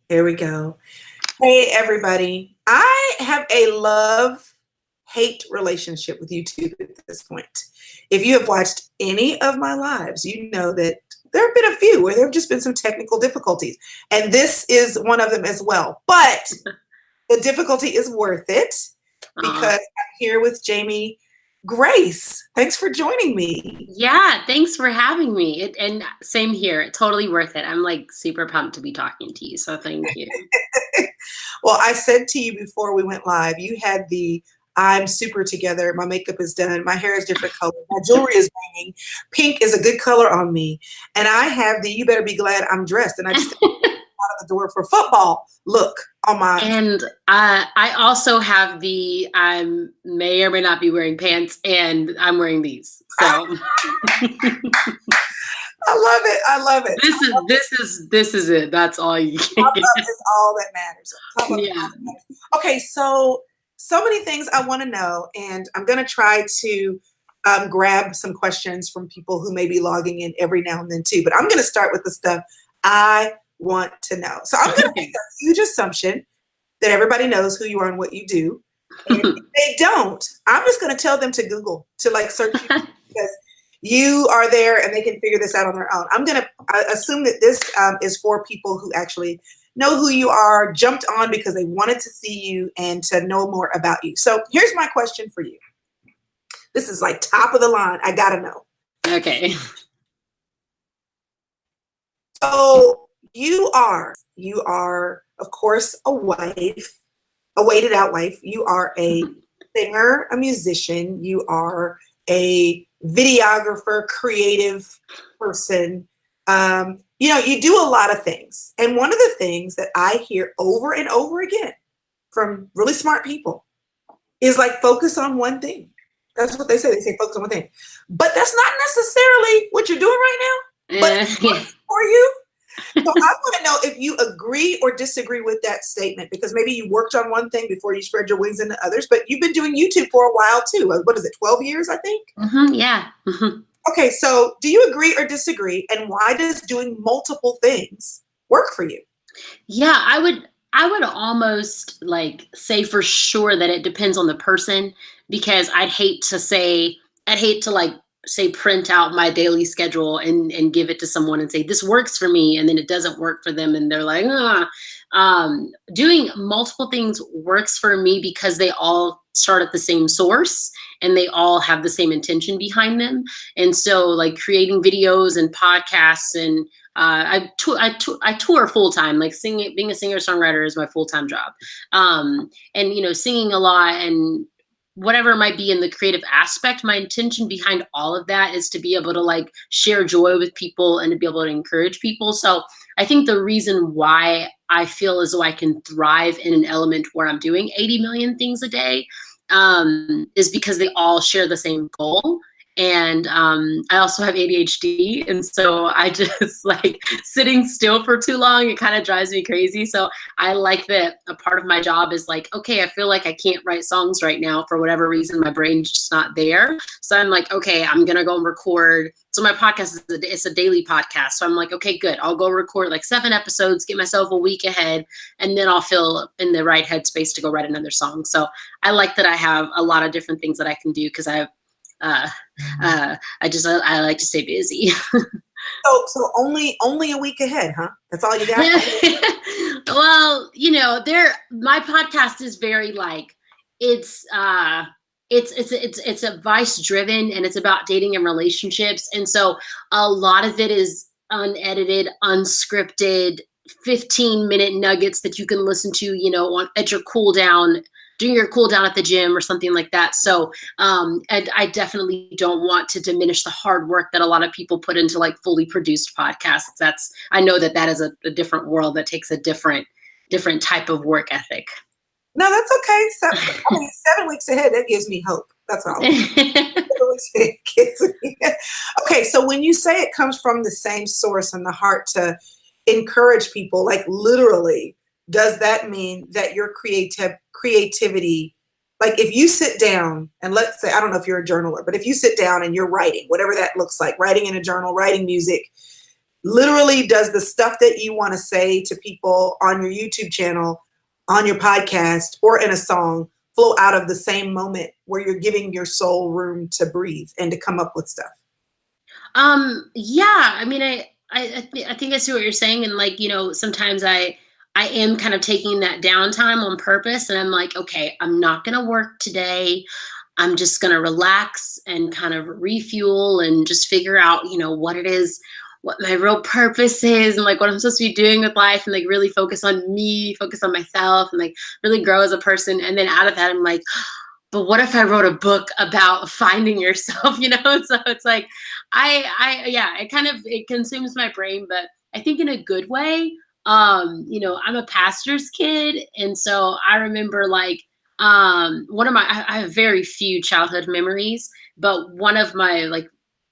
Here we go. Hey, everybody. I have a love-hate relationship with YouTube at this point. If you have watched any of my lives, you know that there have been a few where there have just been some technical difficulties. And this is one of them as well. But the difficulty is worth it because I'm here with Jamie Grace. Thanks for joining me. Yeah, thanks for having me. And same here. Totally worth it. I'm like super pumped to be talking to you. So thank you. Well, I said to you before we went live, you had the I'm super together. My makeup is done. My hair is different color. My jewelry is banging. Pink is a good color on me. And I have the you better be glad I'm dressed. And I just out of the door for football look on my. And I also have the I may or may not be wearing pants, and I'm wearing these. So I love it. I love it. This is it. That's all you can get. Is all that matters. Yeah. Okay, so many things I want to know, and I'm going to try to grab some questions from people who may be logging in every now and then too. But I'm going to start with the stuff I want to know. So I'm going to make a huge assumption that everybody knows who you are and what you do. And if they don't, I'm just going to tell them to Google, to like search you because you are there and they can figure this out on their own. I'm going to assume that this is for people who actually know who you are, jumped on because they wanted to see you and to know more about you. So here's my question for you. This is like top of the line. I got to know. Okay. So you are, of course, a wife, a weighted out wife. You are a singer, a musician. You are a videographer, creative person. You do a lot of things. And one of the things that I hear over and over again from really smart people is like focus on one thing. That's what they say. They say focus on one thing. But that's not necessarily what you're doing right now. But it's working for you. So I want to know if you agree or disagree with that statement, because maybe you worked on one thing before you spread your wings into others, but you've been doing YouTube for a while too. What is it, 12 years, I think? Yeah. Okay, so do you agree or disagree, and why does doing multiple things work for you? Yeah, I would almost like say for sure that it depends on the person, because I'd hate to like say print out my daily schedule and give it to someone and say this works for me, and then it doesn't work for them and they're like, doing multiple things works for me because they all start at the same source and they all have the same intention behind them. And so like creating videos and podcasts, and I tour full time, like singing, being a singer songwriter is my full-time job. And singing a lot and whatever might be in the creative aspect, my intention behind all of that is to be able to like share joy with people and to be able to encourage people. So I think the reason why I feel as though I can thrive in an element where I'm doing 80 million things a day is because they all share the same goal. And I also have ADHD. And so I just like sitting still for too long, it kind of drives me crazy. So I like that a part of my job is like, okay, I feel like I can't write songs right now for whatever reason, my brain's just not there. So I'm like, okay, I'm going to go and record. So my podcast it's a daily podcast. So I'm like, okay, good. I'll go record like 7 episodes, get myself a week ahead, and then I'll feel in the right headspace to go write another song. So I like that I have a lot of different things that I can do because I have I like to stay busy. So only a week ahead, huh? That's all you got? Well, my podcast is very like, it's advice driven, and it's about dating and relationships. And so a lot of it is unedited, unscripted, 15-minute nuggets that you can listen to, at your cool down, doing your cool down at the gym or something like that. So and I definitely don't want to diminish the hard work that a lot of people put into like fully produced podcasts. I know that is a different world that takes a different type of work ethic. No, that's okay. 7 weeks ahead, that gives me hope. That's all. Okay, so when you say it comes from the same source and the heart to encourage people, like literally, does that mean that your creativity, like if you sit down and let's say, I don't know if you're a journaler, but if you sit down and you're writing, whatever that looks like, writing in a journal, writing music, Literally, does the stuff that you want to say to people on your YouTube channel, on your podcast, or in a song flow out of the same moment where you're giving your soul room to breathe and to come up with stuff? Yeah, I mean, I think I see what you're saying. And like, sometimes I am kind of taking that downtime on purpose, and I'm like, okay, I'm not going to work today. I'm just going to relax and kind of refuel and just figure out, what it is, what my real purpose is, and like what I'm supposed to be doing with life, and like really focus on me, focus on myself, and like really grow as a person. And then out of that, I'm like, but what if I wrote a book about finding yourself, So it's like, yeah, it consumes my brain, but I think in a good way. I'm a pastor's kid. And so I remember like, one of I have very few childhood memories, but one of my like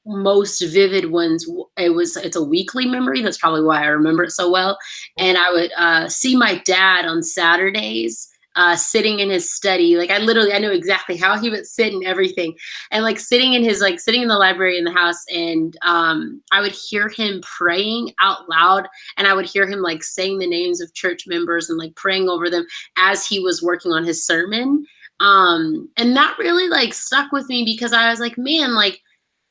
most vivid ones, it's a weekly memory. That's probably why I remember it so well. And I would see my dad on Saturdays, sitting in his study. Like I know exactly how he would sit and everything. And like sitting in the library in the house. And I would hear him praying out loud, and I would hear him like saying the names of church members and like praying over them as he was working on his sermon. And that really like stuck with me, because I was like, man, like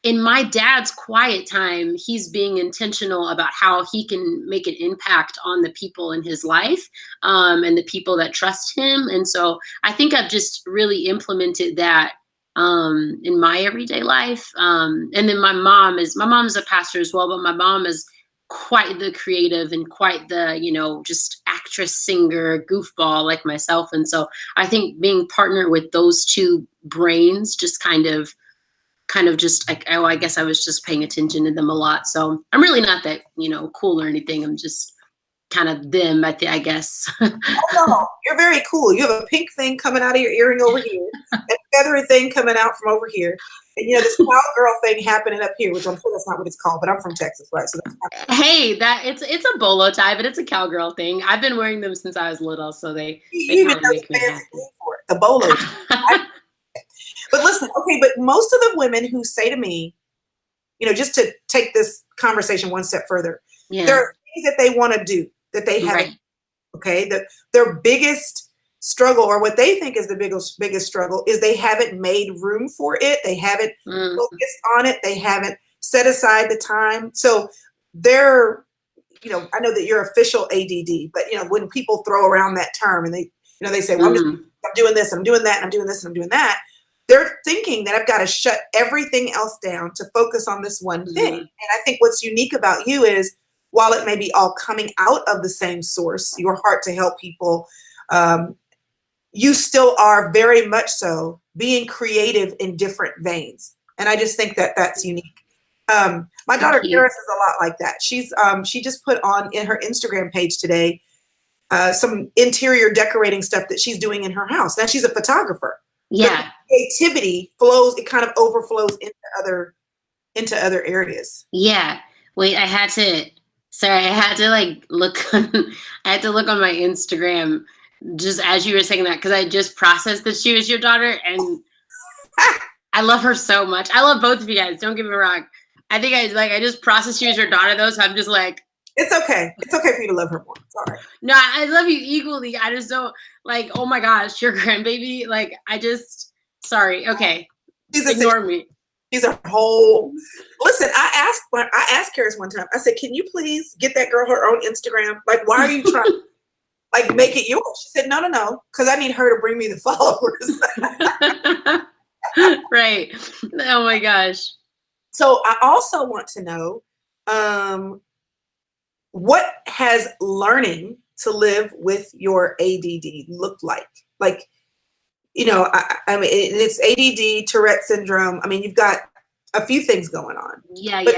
in my dad's quiet time, he's being intentional about how he can make an impact on the people in his life, and the people that trust him. And so I think I've just really implemented that in my everyday life. And then my mom is a pastor as well, but my mom is quite the creative and quite the, just actress, singer, goofball like myself. And so I think being partnered with those two brains just kind of just like, oh, I guess I was just paying attention to them a lot. So I'm really not that, cool or anything. I'm just kind of them, I guess. Oh no, you're very cool. You have a pink thing coming out of your earring over here, and a feathery thing coming out from over here. And this cowgirl thing happening up here, which I'm sure that's not what it's called, but I'm from Texas, right? So that's Hey, that it's a bolo tie, but it's a cowgirl thing. I've been wearing them since I was little, so they you even kind of know make the me fancy happy. name for it, the bolo. But listen, okay, but most of the women who say to me, just to take this conversation one step further, Yeah. there are things that they want to do that they haven't. Right. Okay, their biggest struggle, or what they think is the biggest struggle, is they haven't made room for it. They haven't focused on it. They haven't set aside the time. So they're, I know that you're official ADD, but when people throw around that term and they say, well, I'm doing this, I'm doing that, and I'm doing this, and I'm doing that. They're thinking that I've got to shut everything else down to focus on this one thing. And I think what's unique about you is, while it may be all coming out of the same source, your heart to help people, you still are very much so being creative in different veins. And I just think that that's unique. My daughter Karis is a lot like that. She just put on in her Instagram page today some interior decorating stuff that she's doing in her house. Now she's a photographer. Yeah. The creativity flows, it kind of overflows into other areas. Yeah. Wait, I had to like look I had to look on my Instagram just as you were saying that, because I just processed that she was your daughter, and I love her so much. I love both of you guys, don't get me wrong. I think I just processed she was your daughter though, so I'm just like, it's okay. It's okay for you to love her more. It's all right. No, I love you equally. I just don't like, oh my gosh, your grandbaby. Like, sorry. Okay. Ignore me. She's a whole, listen, I asked Karis one time, I said, can you please get that girl her own Instagram? Like, why are you trying to like make it yours? She said, no, because I need her to bring me the followers. Right. Oh my gosh. So I also want to know, what has learning to live with your ADD looked like? Like, I mean, it's ADD, Tourette syndrome. I mean, you've got a few things going on. Yeah. You've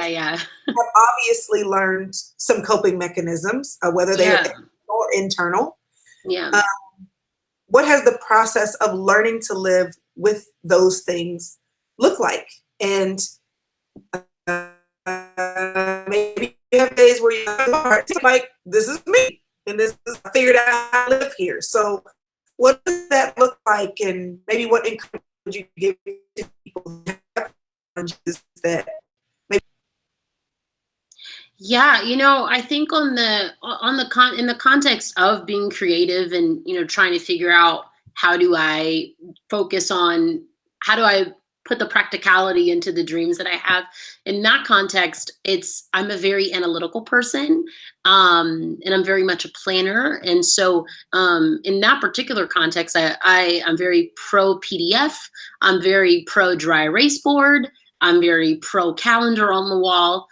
obviously learned some coping mechanisms, whether they are external or internal. Yeah. What has the process of learning to live with those things look like? And maybe you have days where you're like, this is me, and this is, I figured out how to live here. So what does that look like? And maybe what encouragement would you give to people that Yeah, I think in the context of being creative and trying to figure out how do I focus on how do I put the practicality into the dreams that I have. In that context, it's I'm a very analytical person, and I'm very much a planner, and so in that particular context, I'm very pro PDF. I'm very pro dry erase board. I'm very pro calendar on the wall,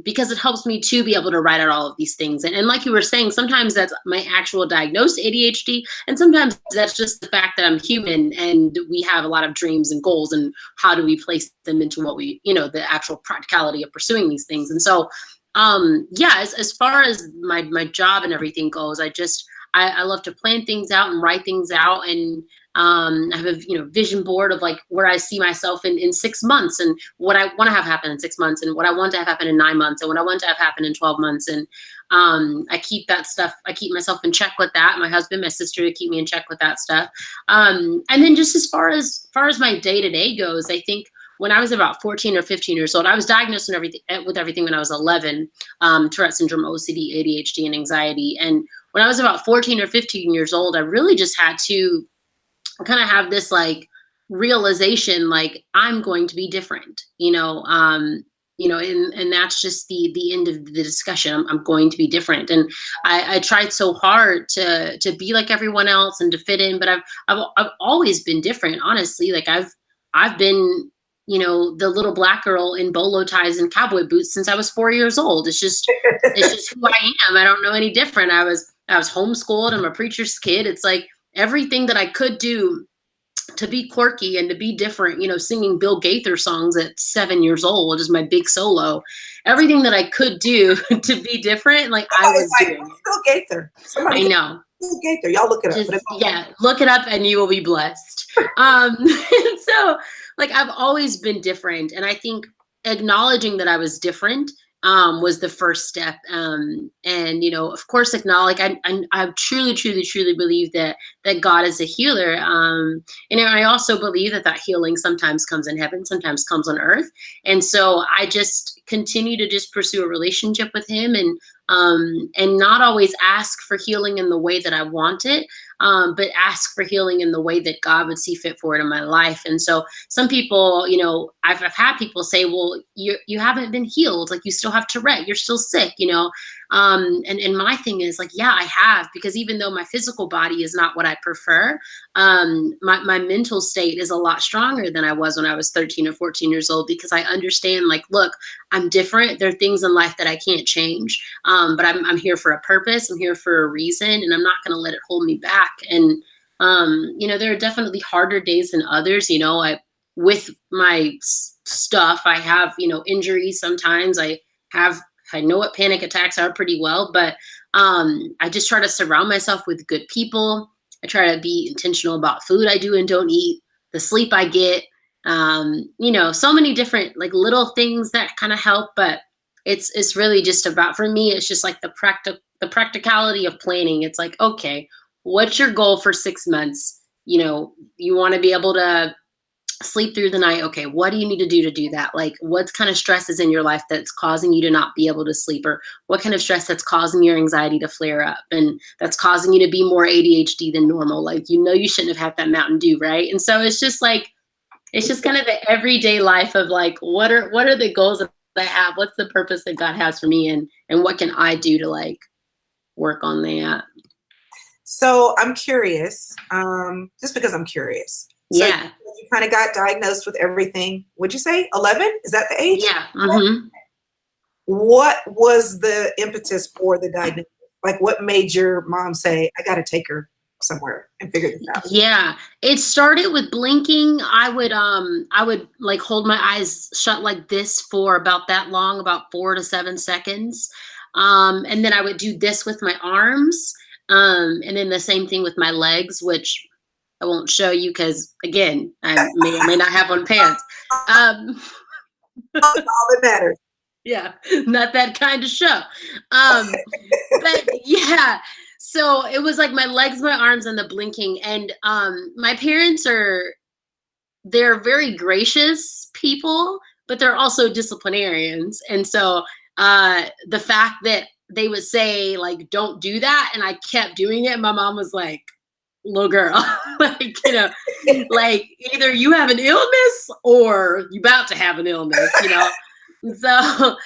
because it helps me to be able to write out all of these things. And like you were saying, sometimes that's my actual diagnosed ADHD, and sometimes that's just the fact that I'm human and we have a lot of dreams and goals, and how do we place them into the actual practicality of pursuing these things. And so, yeah, as far as my job and everything goes, I love to plan things out and write things out, and I have a vision board of like where I see myself in 6 months, and what I want to have happen in 6 months, and what I want to have happen in 9 months, and what I want to have happen in 12 months. And I keep that stuff. I keep myself in check with that. My husband, my sister, to keep me in check with that stuff. And then just as far as my day to day goes, I think when I was about 14 or 15 years old, I was diagnosed with everything when I was 11, Tourette syndrome, OCD, ADHD, and anxiety. And when I was about 14 or 15 years old, I really just had to kind of have this like realization, like I'm going to be different, and that's just the end of the discussion. I'm going to be different, and I tried so hard to be like everyone else and to fit in, but I've always been different, honestly. Like I've been the little black girl in bolo ties and cowboy boots since I was 4 years old. It's just who I am. I don't know any different. I was homeschooled. I'm a preacher's kid. It's like everything that I could do to be quirky and to be different, singing Bill Gaither songs at 7 years old is my big solo. Everything that I could do to be different, like I was doing. Bill Gaither. I know. Bill Gaither. Y'all look it up. Yeah, look it up and you will be blessed. So like I've always been different, and I think acknowledging that I was different was the first step. And of course, acknowledge. I truly, truly, truly believe that God is a healer. And I also believe that healing sometimes comes in heaven, sometimes comes on earth. And so I just continue to just pursue a relationship with Him, and not always ask for healing in the way that I want it, but ask for healing in the way that God would see fit for it in my life. And so some people, I've had people say, well, you haven't been healed. Like you still have Tourette, you're still sick, and my thing is like, yeah, I have, because even though my physical body is not what I prefer, my mental state is a lot stronger than I was when I was 13 or 14 years old, because I understand, like, look, I'm different. There are things in life that I can't change. But I'm here for a purpose. I'm here for a reason, and I'm not going to let it hold me back. And, there are definitely harder days than others. With my stuff, I have, injuries. Sometimes I know what panic attacks are pretty well, but I just try to surround myself with good people. I try to be intentional about food I do and don't eat, the sleep I get, so many different like little things that kind of help. But it's really just about, for me, it's just like the practicality of planning. It's like, okay, what's your goal for 6 months? You want to be able to sleep through the night. Okay, what do you need to do that? Like, what kind of stress is in your life that's causing you to not be able to sleep? Or what kind of stress that's causing your anxiety to flare up and that's causing you to be more ADHD than normal? Like, you shouldn't have had that Mountain Dew, right? And so it's just kind of the everyday life of like, what are the goals that I have? What's the purpose that God has for me? And what can I do to like work on that? So I'm curious, just because I'm curious. So Yeah. you kind of got diagnosed with everything. Would you say 11? Is that the age? Yeah. Mm-hmm. What was the impetus for the diagnosis? Like, what made your mom say, I got to take her somewhere and figure this out? Yeah, it started with blinking. I would like hold my eyes shut like this for about that long, about 4 to 7 seconds. And then I would do this with my arms. And then the same thing with my legs, which I won't show you because, again, I may or may not have on pants. All that matters. Yeah, not that kind of show. But yeah, so it was like my legs, my arms, and the blinking. And my parents they're very gracious people, but they're also disciplinarians. And so the fact that they would say like, don't do that. And I kept doing it. My mom was like, little girl, like, you know, like either you have an illness or you about to have an illness, you know? So,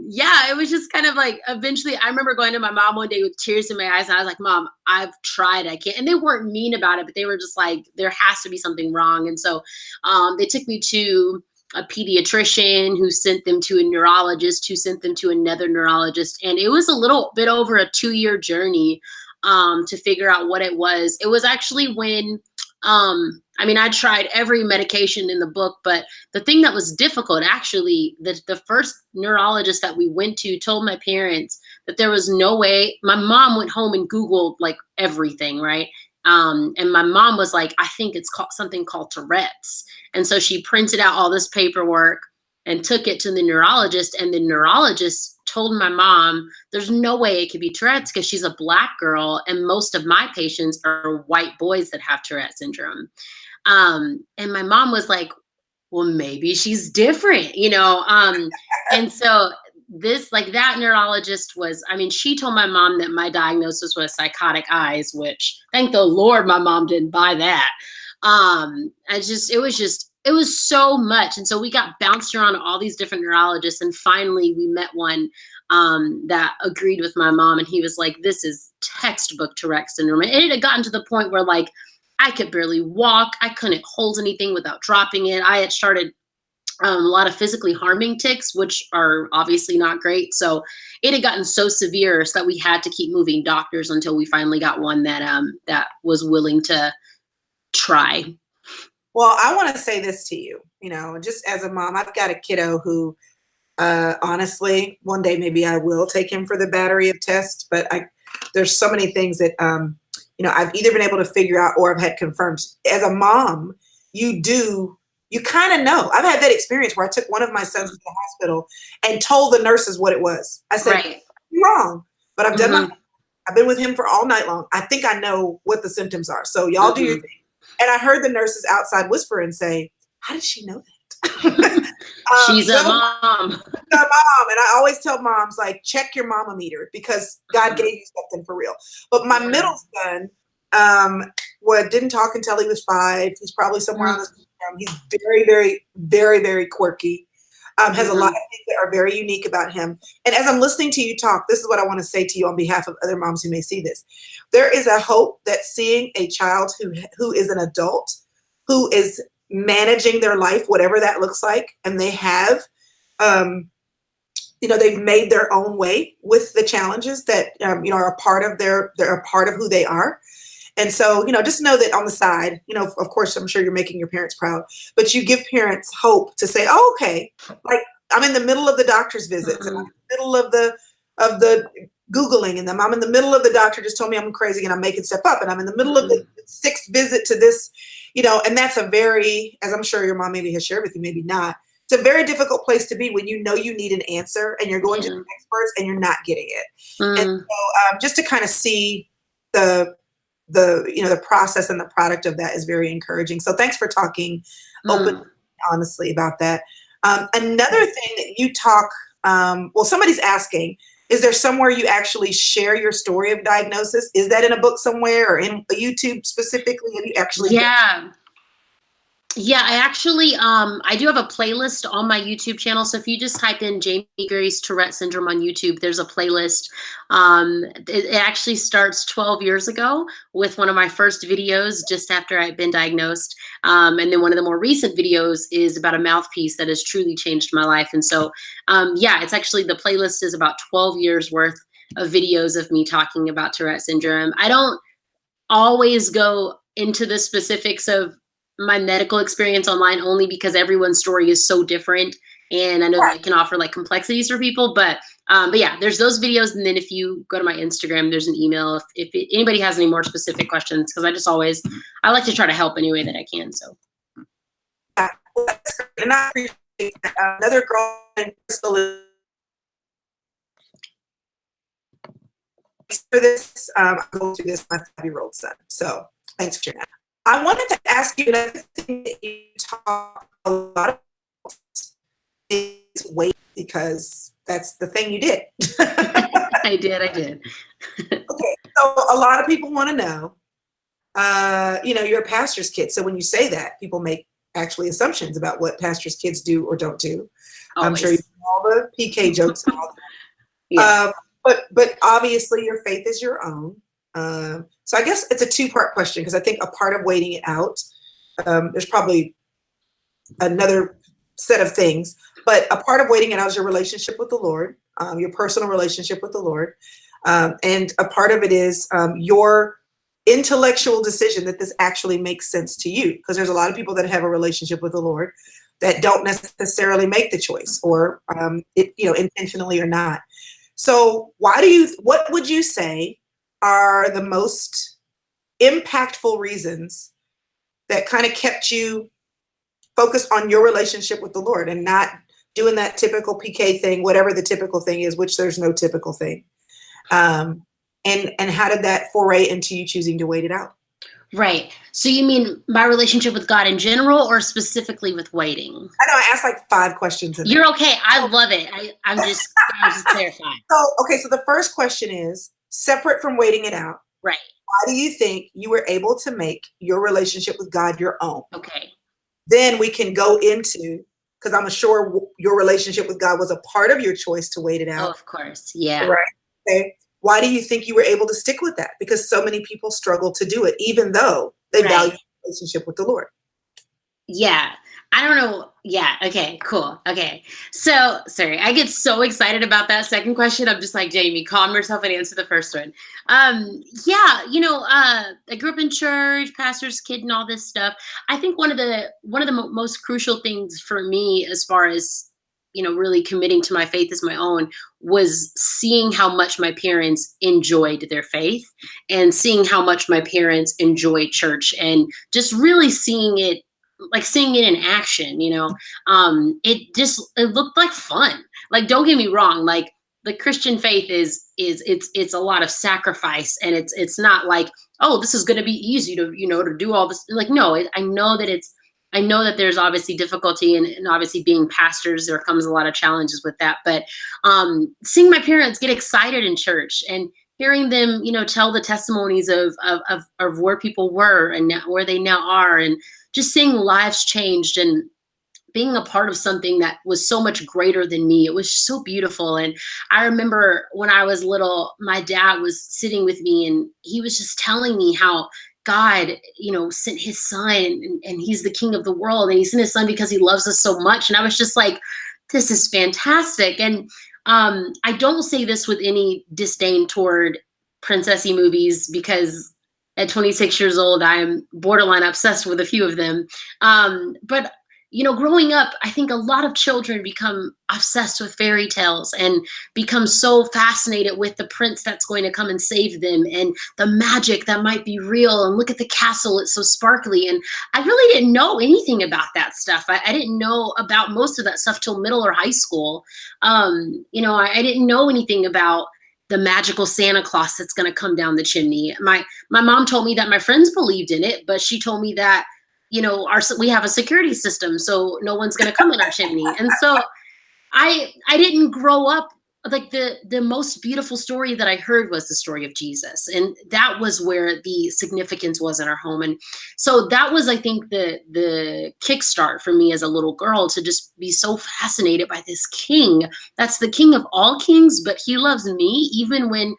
yeah, it was just kind of like, eventually I remember going to my mom one day with tears in my eyes. And I was like, Mom, I've tried, I can't. And they weren't mean about it, but they were just like, there has to be something wrong. And so, they took me to a pediatrician who sent them to a neurologist who sent them to another neurologist. And it was a little bit over a 2-year journey, to figure out what it was. It was actually when, I mean, I tried every medication in the book, but the thing that was difficult, actually, the first neurologist that we went to told my parents that there was no way. My mom went home and Googled like everything, right? And my mom was like, I think it's called something called Tourette's. And so she printed out all this paperwork and took it to the neurologist. And the neurologist told my mom, there's no way it could be Tourette's because she's a Black girl. And most of my patients are white boys that have Tourette syndrome. And my mom was like, well, maybe she's different, you know? And so this, like that neurologist was, I mean, she told my mom that my diagnosis was psychotic eyes, which thank the Lord my mom didn't buy that. It was so much. And so we got bounced around all these different neurologists. And finally we met one that agreed with my mom. And he was like, this is textbook Tourette syndrome. And it had gotten to the point where like, I could barely walk. I couldn't hold anything without dropping it. I had started a lot of physically harming tics, which are obviously not great. So it had gotten so severe so that we had to keep moving doctors until we finally got one that was willing to try. Well, I want to say this to you, you know, just as a mom, I've got a kiddo who, honestly, one day maybe I will take him for the battery of tests, but there's so many things that, you know, I've either been able to figure out or I've had confirmed. As a mom, you kind of know. I've had that experience where I took one of my sons to the hospital and told the nurses what it was. I said, right. You're wrong, but I've done I've been with him for all night long. I think I know what the symptoms are. So y'all do your thing. And I heard the nurses outside whisper and say, how did she know that? She's a mom. She's a mom. And I always tell moms, like, check your mama meter because God gave you something for real. But my middle son didn't talk until he was 5. He's probably somewhere on the spectrum. He's very, very, very, very quirky. Has a lot of things that are very unique about him. And as I'm listening to you talk, this is what I want to say to you on behalf of other moms who may see this. There is a hope that seeing a child who is an adult, who is managing their life, whatever that looks like, and they have, you know, they've made their own way with the challenges that, you know, are a part of they're a part of who they are. And so, you know, just know that on the side, you know, of course, I'm sure you're making your parents proud, but you give parents hope to say, oh, okay, like I'm in the middle of the doctor's visits and I'm in the middle of the Googling and I'm in the middle of the doctor just told me I'm crazy and I'm making stuff up and I'm in the middle of the 6th visit to this, you know, and that's a very, as I'm sure your mom maybe has shared with you, maybe not. It's a very difficult place to be when you know you need an answer and you're going to the experts and you're not getting it. And so just to kind of see the you know, the process and the product of that is very encouraging. So thanks for talking openly, honestly about that. Another thing that you talk, well, somebody's asking, is there somewhere you actually share your story of diagnosis? Is that in a book somewhere or in YouTube specifically? Have you actually? Yeah, I actually, I do have a playlist on my YouTube channel. So if you just type in Jamie Grace Tourette Syndrome on YouTube, there's a playlist. It actually starts 12 years ago with one of my first videos just after I'd been diagnosed. And then one of the more recent videos is about a mouthpiece that has truly changed my life. And so, yeah, it's actually, the playlist is about 12 years worth of videos of me talking about Tourette syndrome. I don't always go into the specifics of my medical experience online only because everyone's story is so different. And I know that it can offer like complexities for people, but yeah, there's those videos. And then if you go to my Instagram, there's an email if anybody has any more specific questions, because I like to try to help any way that I can. So. Yeah, well, that's great. And I appreciate that. Another girl in Crystal for this. I'm going through this with my 5-year-old son. So thanks for sharing that. I wanted to ask you another thing that you talk a lot about is weight. because that's the thing you did. I did. Okay, so a lot of people want to know, you're a pastor's kid. So when you say that, people make actually assumptions about what pastors' kids do or don't do. I'm sure you Always. know all the PK jokes and all that. Yes. But obviously your faith is your own. So I guess it's a two-part question, because I think a part of waiting it out, there's probably another set of things, but a part of waiting it out is your relationship with the Lord, your personal relationship with the Lord. And a part of it is your intellectual decision that this actually makes sense to you. Because there's a lot of people that have a relationship with the Lord that don't necessarily make the choice, or intentionally or not. So what would you say are the most impactful reasons that kind of kept you focused on your relationship with the Lord and not doing that typical PK thing, whatever the typical thing is, which there's no typical thing? And how did that foray into you choosing to wait it out? Right. So you mean my relationship with God in general, or specifically with waiting? I know I asked like 5 questions. You're okay. I love it. I'm just clarifying. So the first question is, separate from waiting it out, Right. why do you think you were able to make your relationship with God your own? Okay. Then we can go into, because I'm sure your relationship with God was a part of your choice to wait it out. Oh, of course. Yeah. Right. Okay. Why do you think you were able to stick with that? Because so many people struggle to do it, even though they value the relationship with the Lord. Yeah. I don't know. Yeah. Okay. Cool. Okay. So sorry. I get so excited about that second question. I'm just like, Jamie, calm yourself and answer the first one. Yeah. I grew up in church, pastor's kid, and all this stuff. I think one of the most crucial things for me, as far as really committing to my faith as my own, was seeing how much my parents enjoyed their faith, and seeing how much my parents enjoyed church, and just really seeing it in action. It looked like fun. Like, don't get me wrong, like the Christian faith it's a lot of sacrifice, and it's not like, oh, this is going to be easy to do all this. Like, no, I know that there's obviously difficulty, and obviously being pastors, there comes a lot of challenges with that. But seeing my parents get excited in church, and hearing them, tell the testimonies of where people were and where they now are, and just seeing lives changed, and being a part of something that was so much greater than me. It was so beautiful. And I remember when I was little, my dad was sitting with me, and he was just telling me how God, sent his son, and he's the king of the world. And he sent his son because he loves us so much. And I was just like, this is fantastic. And I don't say this with any disdain toward princessy movies, because at 26 years old, I am borderline obsessed with a few of them. But growing up, I think a lot of children become obsessed with fairy tales, and become so fascinated with the prince that's going to come and save them, and the magic that might be real. And look at the castle, it's so sparkly. And I really didn't know anything about that stuff. I didn't know about most of that stuff till middle or high school. I didn't know anything about the magical Santa Claus that's going to come down the chimney. My mom told me that my friends believed in it, but she told me that we have a security system, so no one's going to come in our chimney. And so I didn't grow up like the most beautiful story that I heard was the story of Jesus. And that was where the significance was in our home. And so that was, I think, the kickstart for me as a little girl, to just be so fascinated by this king. That's the king of all kings, but he loves me even when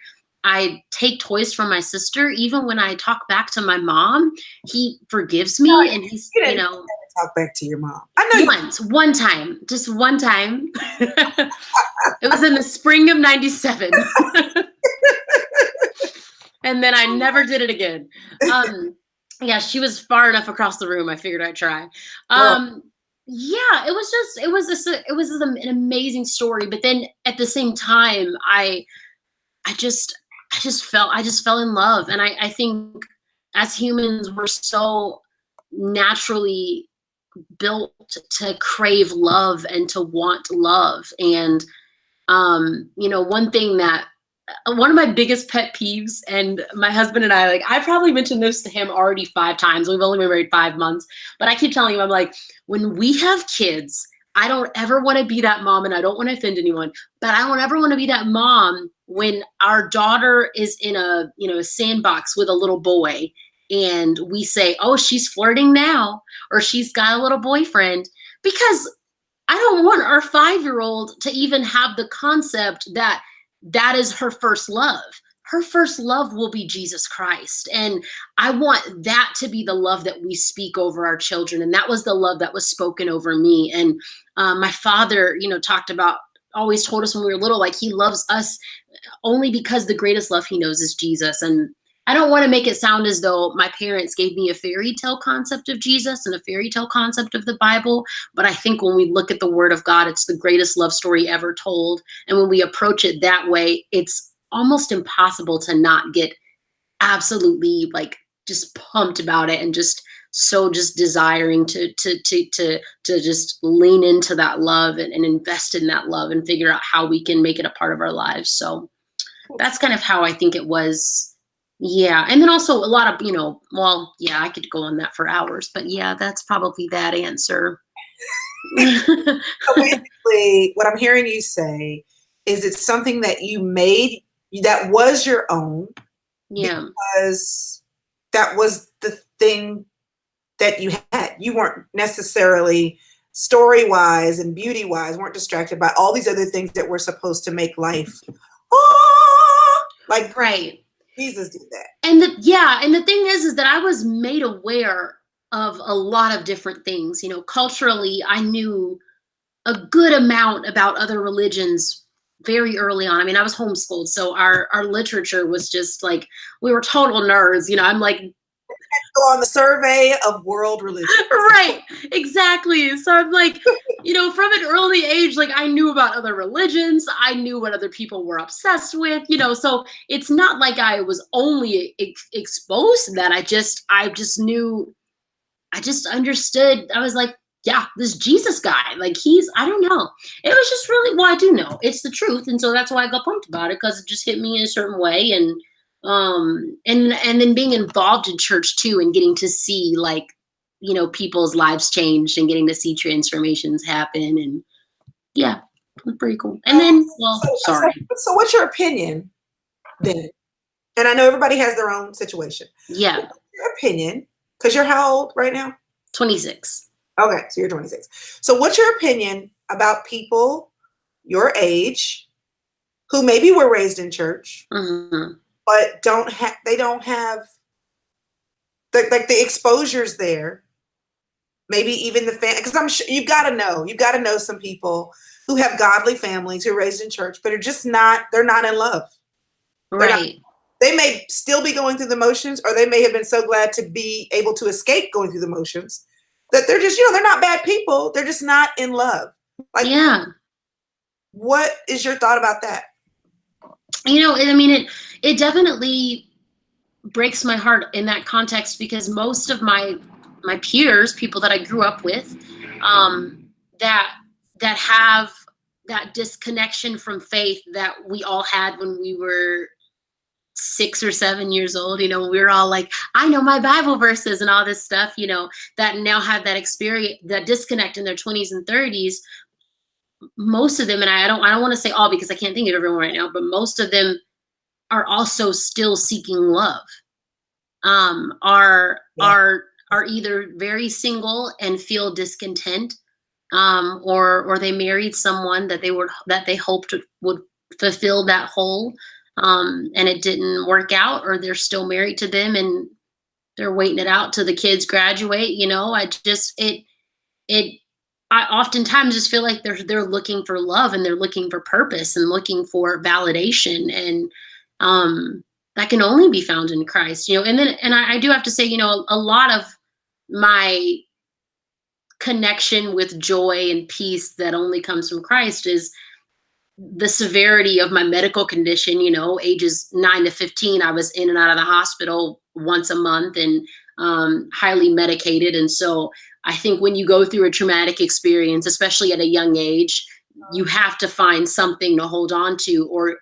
I take toys from my sister, even when I talk back to my mom, he forgives me. And he's, talk back to your mom. I know one time. It was in the spring of 97. And then I never did it again. Yeah, she was far enough across the room. I figured I'd try. Yeah, it was an amazing story. But then at the same time, I just fell in love. And I think as humans, we're so naturally built to crave love and to want love. And one of my biggest pet peeves, and my husband and I probably mentioned this to him already 5 times. We've only been married 5 months, but I keep telling him, I'm like, when we have kids, I don't ever want to be that mom, and I don't want to offend anyone, but I don't ever want to be that mom when our daughter is in a, a sandbox with a little boy and we say, oh, she's flirting now, or she's got a little boyfriend, because I don't want our 5-year-old to even have the concept that that is her first love. Her first love will be Jesus Christ. And I want that to be the love that we speak over our children. And that was the love that was spoken over me. And my father, talked about, always told us when we were little, like, he loves us only because the greatest love he knows is Jesus. And I don't want to make it sound as though my parents gave me a fairy tale concept of Jesus and a fairy tale concept of the Bible. But I think when we look at the Word of God, it's the greatest love story ever told. And when we approach it that way, it's almost impossible to not get absolutely like just pumped about it and just desiring to just lean into that love and invest in that love and figure out how we can make it a part of our lives. So that's kind of how I think it was. Yeah. And then also a lot of, I could go on that for hours, but yeah, that's probably that answer. So basically, what I'm hearing you say is it's something that you made that was your own. Yeah. Because that was the thing that you had. You weren't necessarily story-wise and beauty-wise, weren't distracted by all these other things that were supposed to make life. Like, right. Jesus did that. And the thing is that I was made aware of a lot of different things. Culturally, I knew a good amount about other religions very early on. I mean, I was homeschooled, so our literature was just like, we were total nerds. I'm like, go on the survey of world religion. Right, exactly. So I'm like, from an early age, like, I knew about other religions. I knew what other people were obsessed with, so it's not like I was only exposed to that. I just knew, I just understood. I was like, yeah, this Jesus guy, like, I don't know. It was just really, well, I do know. It's the truth. And so that's why I got pumped about it, because it just hit me in a certain way. And then being involved in church too, and getting to see, like, people's lives changed and getting to see transformations happen. And yeah, it was pretty cool. And then, sorry. So what's your opinion then? And I know everybody has their own situation. Yeah. Your opinion, because you're how old right now? 26. Okay, so you're 26. So what's your opinion about people your age who maybe were raised in church, but don't have the exposure's there, maybe even the because I'm sure you've got to know some people who have godly families who are raised in church, but they're not in love. Right. They may still be going through the motions, or they may have been so glad to be able to escape going through the motions that they're just, they're not bad people. They're just not in love. Like, yeah. What is your thought about that? I mean, it definitely breaks my heart in that context, because most of my peers, people that I grew up with, that have that disconnection from faith that we all had when we were 6 or 7 years old, we were all like, I know my Bible verses and all this stuff, that now have that experience, that disconnect in their 20s and 30s. Most of them, and I don't want to say all, because I can't think of everyone right now, but most of them are also still seeking love. Are either very single and feel discontent, or they married someone that they hoped would fulfill that hole, and it didn't work out, or they're still married to them and they're waiting it out till the kids graduate. I oftentimes just feel like they're looking for love, and they're looking for purpose and looking for validation, and that can only be found in Christ. And I do have to say, a lot of my connection with joy and peace that only comes from Christ is the severity of my medical condition. Ages 9 to 15, I was in and out of the hospital once a month, and highly medicated. And so I think when you go through a traumatic experience, especially at a young age, you have to find something to hold on to, or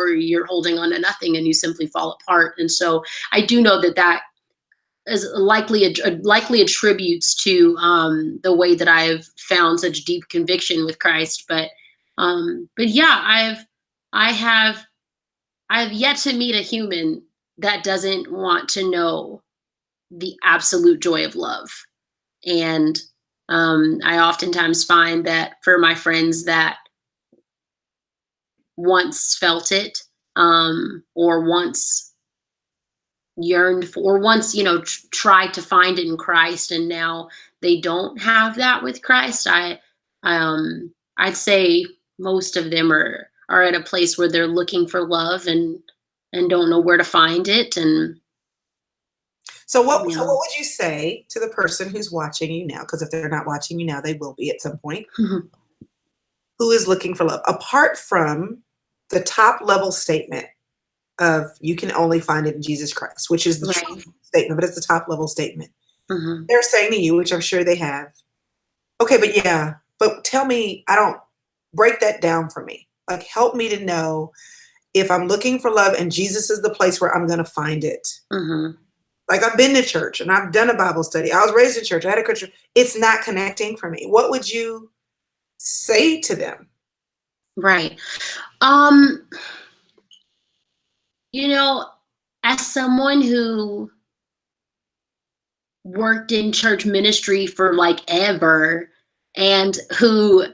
you're holding on to nothing and you simply fall apart. And so I do know that as likely attributes to the way that I've found such deep conviction with Christ. But yeah, I have I've yet to meet a human that doesn't want to know the absolute joy of love. And I oftentimes find that for my friends that once felt it, or once yearned for, or once, tried to find it in Christ, and now they don't have that with Christ, I'd say most of them are at a place where they're looking for love and don't know where to find it. And So what would you say to the person who's watching you now? Because if they're not watching you now, they will be at some point. Who is looking for love? Apart from the top level statement of you can only find it in Jesus Christ, which is the right. true statement, but it's the top level statement. Mhm. They're saying to you, which I'm sure they have, okay, but tell me, I don't break that down for me. Like, help me to know if I'm looking for love and Jesus is the place where I'm going to find it. Mhm. Like, I've been to church and I've done a Bible study. I was raised in church. I had a Christian. It's not connecting for me. What would you say to them? Right. Um, as someone who worked in church ministry for like ever, and who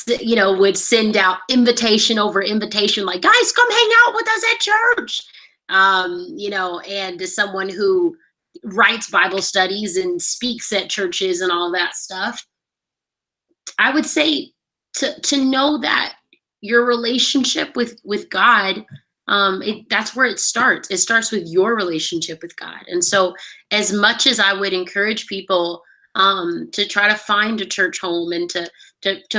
would send out invitation over invitation, like, guys, come hang out with us at church. And as someone who writes Bible studies and speaks at churches and all that stuff, I would say to know that your relationship with God, that's where it starts. It starts with your relationship with God. And so, as much as I would encourage people to try to find a church home, and to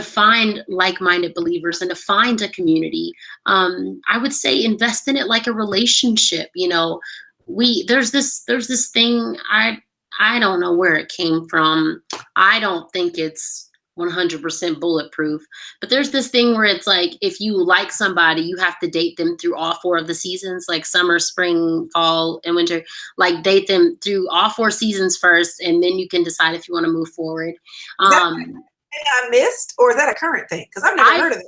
find like-minded believers, and to find a community, I would say invest in it like a relationship. There's this thing, I don't know where it came from. I don't think it's 100% bulletproof. But there's this thing where it's like, if you like somebody, you have to date them through all four of the seasons, like summer, spring, fall, and winter. Like, date them through all four seasons first, and then you can decide if you want to move forward. Is that Um, something I missed, or is that a current thing? Because I've never heard of it.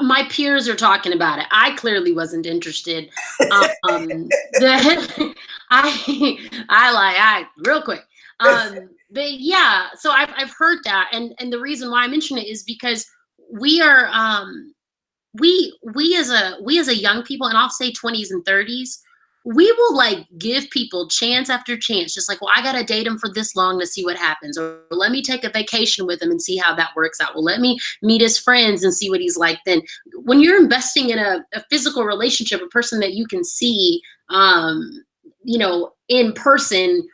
my peers are talking about it. I clearly wasn't interested. The, I real quick. But yeah, so I've heard that, and the reason why I mention it is because we are we as a young people, and I'll say 20s and 30s, we will like give people chance after chance, just like, well, I gotta date him for this long to see what happens, or let me take a vacation with him and see how that works out. Well, let me meet his friends and see what he's like. Then when you're investing in a physical relationship, a person that you can see in person,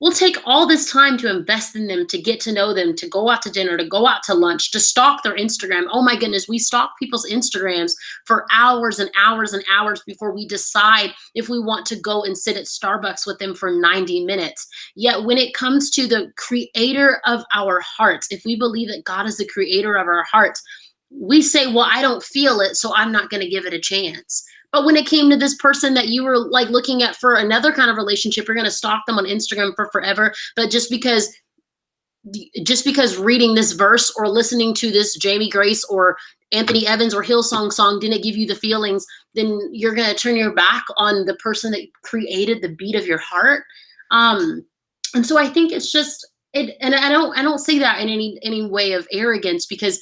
we'll take all this time to invest in them, to get to know them, to go out to dinner, to go out to lunch, to stalk their Instagram. Oh my goodness, we stalk people's Instagrams for hours and hours and hours before we decide if we want to go and sit at Starbucks with them for 90 minutes. Yet when it comes to the creator of our hearts, if we believe that God is the creator of our hearts, we say, well, I don't feel it, so I'm not going to give it a chance. But when it came to this person that you were like looking at for another kind of relationship, you're going to stalk them on Instagram for forever. But just because reading this verse or listening to this Jamie Grace or Anthony Evans or Hillsong song didn't give you the feelings, then you're going to turn your back on the person that created the beat of your heart. And so I think it's just it, and I don't say that in any way of arrogance, because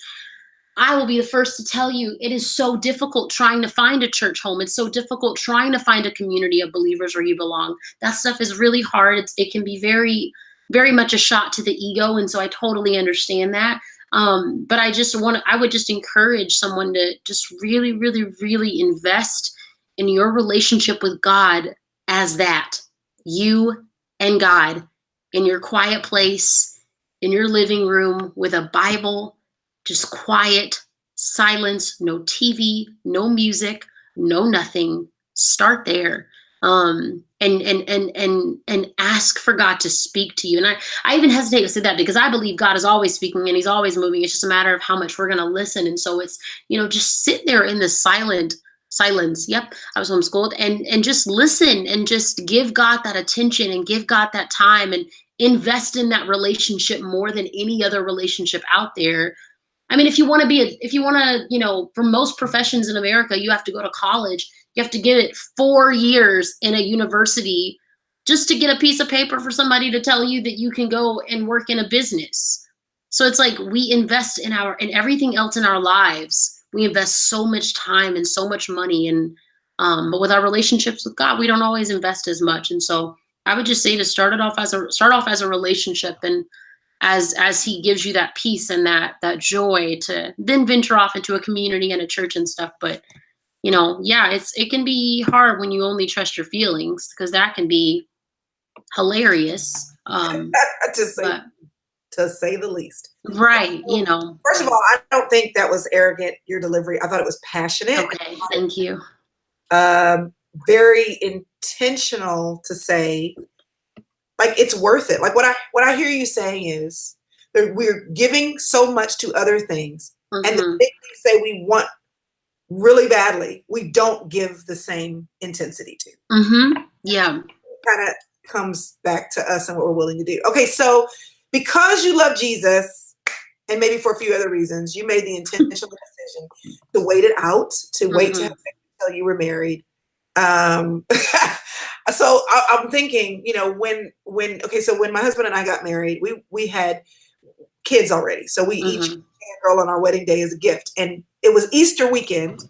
I will be the first to tell you, it is so difficult trying to find a church home. It's so difficult trying to find a community of believers where you belong. That stuff is really hard. It can be very, very much a shot to the ego. And so I totally understand that. But I would just encourage someone to just really, really, really invest in your relationship with God as that. You and God in your quiet place, in your living room with a Bible, just quiet, silence, no TV, no music, no nothing. Start there. And ask for God to speak to you. And I even hesitate to say that because I believe God is always speaking and he's always moving. It's just a matter of how much we're going to listen. And so it's, just sit there in the silent Silence. Yep. I was homeschooled, and just listen and just give God that attention and give God that time and invest in that relationship more than any other relationship out there. I mean, if you want to if you want to, for most professions in America, you have to go to college. You have to get it 4 years in a university just to get a piece of paper for somebody to tell you that you can go and work in a business. So it's like we invest in everything else in our lives. We invest so much time and so much money, and but with our relationships with God, we don't always invest as much. And so I would just say to start off as a relationship, and as he gives you that peace and that joy, to then venture off into a community and a church and stuff. But yeah, it can be hard when you only trust your feelings, because that can be hilarious. to say But to say the least. right, First of all, I don't think that was arrogant, your delivery. I thought it was passionate. okay, thank you. Very intentional to say, like, it's worth it. Like, what I hear you saying is that we're giving so much to other things, and the thing we say we want really badly, we don't give the same intensity to. Yeah. It kind of comes back to us and what we're willing to do. Okay, so because you love Jesus, and maybe for a few other reasons, you made the intentional decision to wait it out, to wait to have sex until you were married. So I'm thinking, when my husband and I got married, we had kids already. So we each had a girl on our wedding day as a gift. And it was Easter weekend.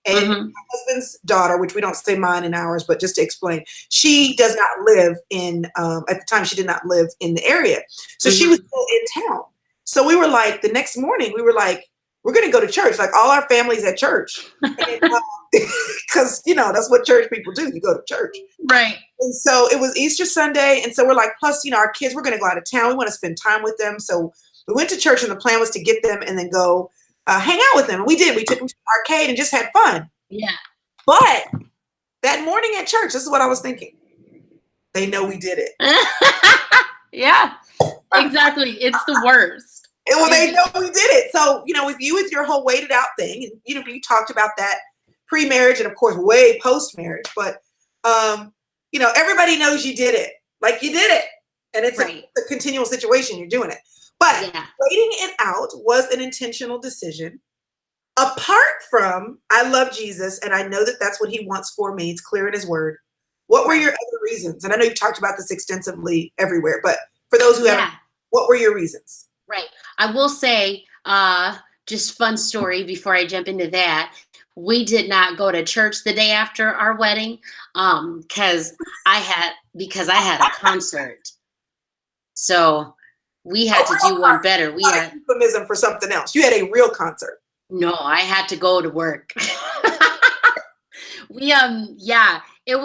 And my husband's daughter, which we don't say mine and ours, but just to explain, she does not live in, at the time, she did not live in the area. So she was still in town. So we were like, the next morning, we were like, we're going to go to church. Like, all our family's at church. Because, that's what church people do. You go to church. Right. And so it was Easter Sunday. And so we're like, plus, our kids, we're going to go out of town. We want to spend time with them. So we went to church, and the plan was to get them and then go hang out with them. And we did. We took them to the arcade and just had fun. Yeah. But that morning at church, this is what I was thinking. They know we did it. Yeah, exactly. It's the worst. Well, they know we did it. So, with your whole waited out thing, and, you talked about that pre-marriage and, of course, way post-marriage. But, everybody knows you did it. Like, you did it. And it's a continual situation. You're doing it. But waiting it out was an intentional decision. Apart from, I love Jesus, and I know that that's what he wants for me. It's clear in his word. What were your other reasons? And I know you've talked about this extensively everywhere, but for those who haven't, what were your reasons? Right. I will say, just fun story before I jump into that. We did not go to church the day after our wedding, because I had a concert. So we had to do one better. We had euphemism for something else. You had a real concert. No, I had to go to work. It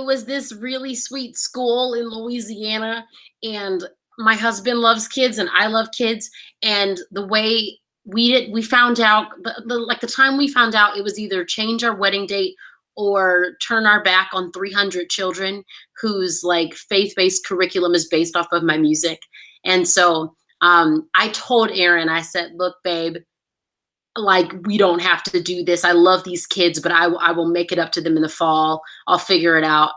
was this really sweet school in Louisiana, and my husband loves kids and I love kids. And the way we found out, the time we found out, it was either change our wedding date or turn our back on 300 children whose faith-based curriculum is based off of my music. And so I told Aaron, I said, look, babe, we don't have to do this. I love these kids, but I will make it up to them in the fall. I'll figure it out.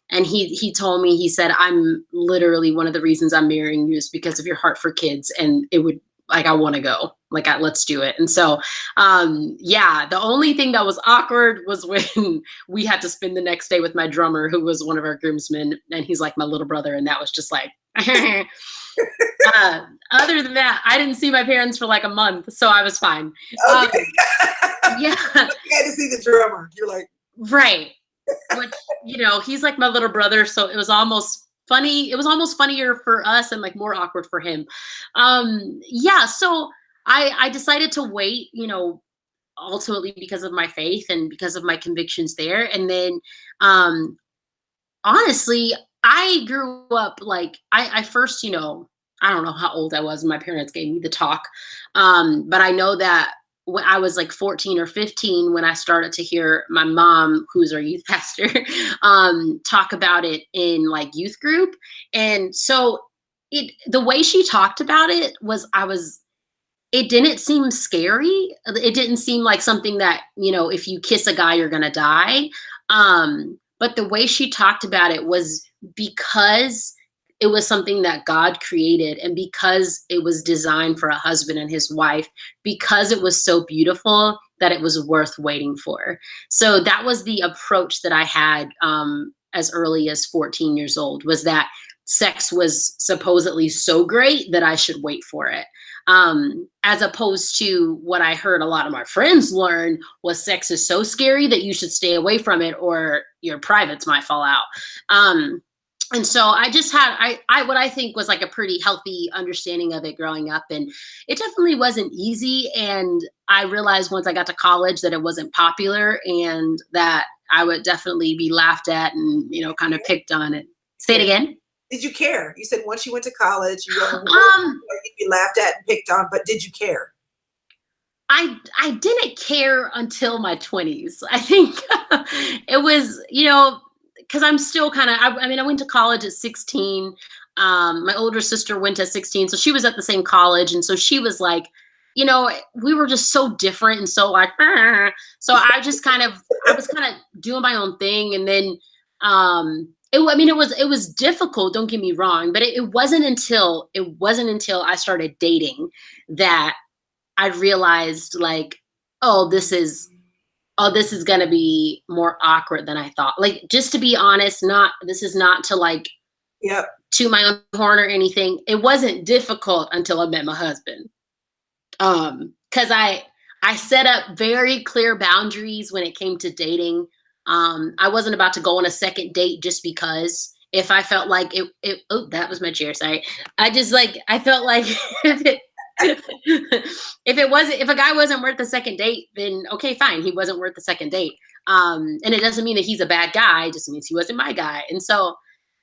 And he told me, he said, I'm literally, one of the reasons I'm marrying you is because of your heart for kids. And it would, I want to go, let's do it. And so, the only thing that was awkward was when we had to spend the next day with my drummer, who was one of our groomsmen, and he's like my little brother. And that was just other than that, I didn't see my parents for a month, so I was fine. Okay. You had to see the drummer. You're like, right. Which, he's like my little brother, so it was almost funny. It was almost funnier for us and more awkward for him. So I decided to wait, ultimately because of my faith and because of my convictions there. And then, honestly, I grew up I first, I don't know how old I was when my parents gave me the talk. But I know that when I was 14 or 15, when I started to hear my mom, who's our youth pastor, talk about it in youth group. And so the way she talked about it was, it didn't seem scary. It didn't seem like something that, if you kiss a guy, you're gonna die. But the way she talked about it was because it was something that God created, and because it was designed for a husband and his wife, because it was so beautiful that it was worth waiting for. So that was the approach that I had as early as 14 years old, was that sex was supposedly so great that I should wait for it. As opposed to what I heard a lot of my friends learn was sex is so scary that you should stay away from it or your privates might fall out. And so I just had what I think was like a pretty healthy understanding of it growing up, and it definitely wasn't easy. And I realized once I got to college that it wasn't popular, and that I would definitely be laughed at and kind of picked on. It. Say it again. Did you care? You said once you went to college, you'd be laughed at and picked on, but did you care? I didn't care until my 20s. I think it was, because I'm still kind of, I went to college at 16. My older sister went at 16, so she was at the same college. And so she was like, we were just so different and so like, so I was kind of doing my own thing. And then, it was difficult, don't get me wrong, but it wasn't until I started dating that I realized like, this is going to be more awkward than I thought. Like, just to be honest, this is not to like, to my own horn or anything. It wasn't difficult until I met my husband. Cause I set up very clear boundaries when it came to dating. I wasn't about to go on a second date just because. If I felt like that was my chair. Sorry. I felt like if a guy wasn't worth the second date, then okay, fine. He wasn't worth the second date. And it doesn't mean that he's a bad guy. It just means he wasn't my guy. And so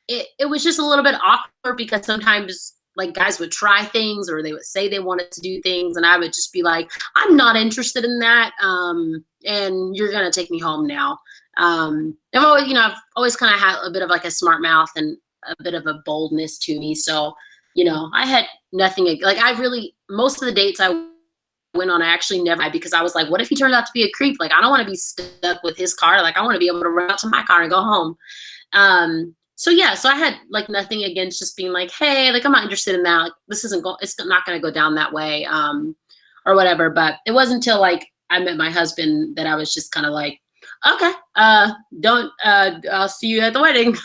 it was just a little bit awkward because sometimes like guys would try things or they would say they wanted to do things. And I would just be like, I'm not interested in that. And you're going to take me home now. I've always kind of had a bit of like a smart mouth and a bit of a boldness to me. So, I had nothing like most of the dates I went on, I actually never, because I was like, what if he turns out to be a creep? Like, I don't want to be stuck with his car. Like, I want to be able to run out to my car and go home. So I had like nothing against just being like, hey, like, I'm not interested in that. Like, it's not going to go down that way, or whatever. But it wasn't until like I met my husband that I was just kind of like, okay, I'll see you at the wedding.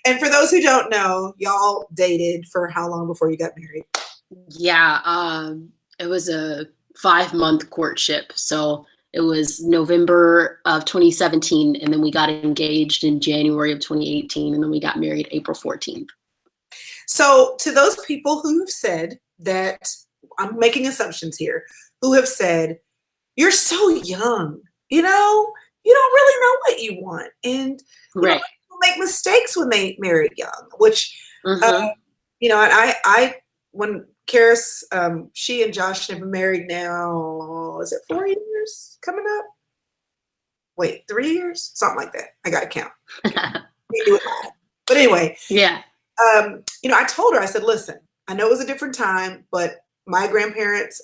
And for those who don't know, y'all dated for how long before you got married? Yeah, it was a 5-month courtship. So it was November of 2017, and then we got engaged in January of 2018, and then we got married April 14th. So to those people who've said that, I'm making assumptions here, who have said, you're so young, you don't really know what you want. And right. People make mistakes when they marry young, which, I when Karis, she and Josh have been married now, is it 4 years coming up? Wait, 3 years? Something like that. I got to count. But anyway. Yeah. I told her, I said, listen, I know it was a different time, but your grandparents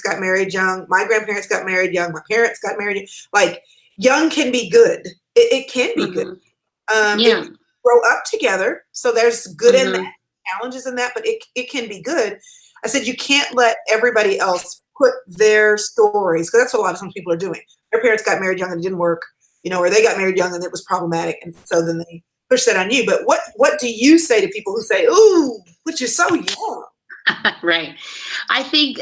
got married young. My grandparents got married young. My parents got married young. Like, young can be good. It can be good. Yeah. Grow up together. So there's good in that, challenges in that, but it can be good. I said, you can't let everybody else put their stories, because that's what a lot of some people are doing. Their parents got married young and it didn't work, or they got married young and it was problematic. And so then they push that on you. But what do you say to people who say, ooh, but you're so young? Right. I think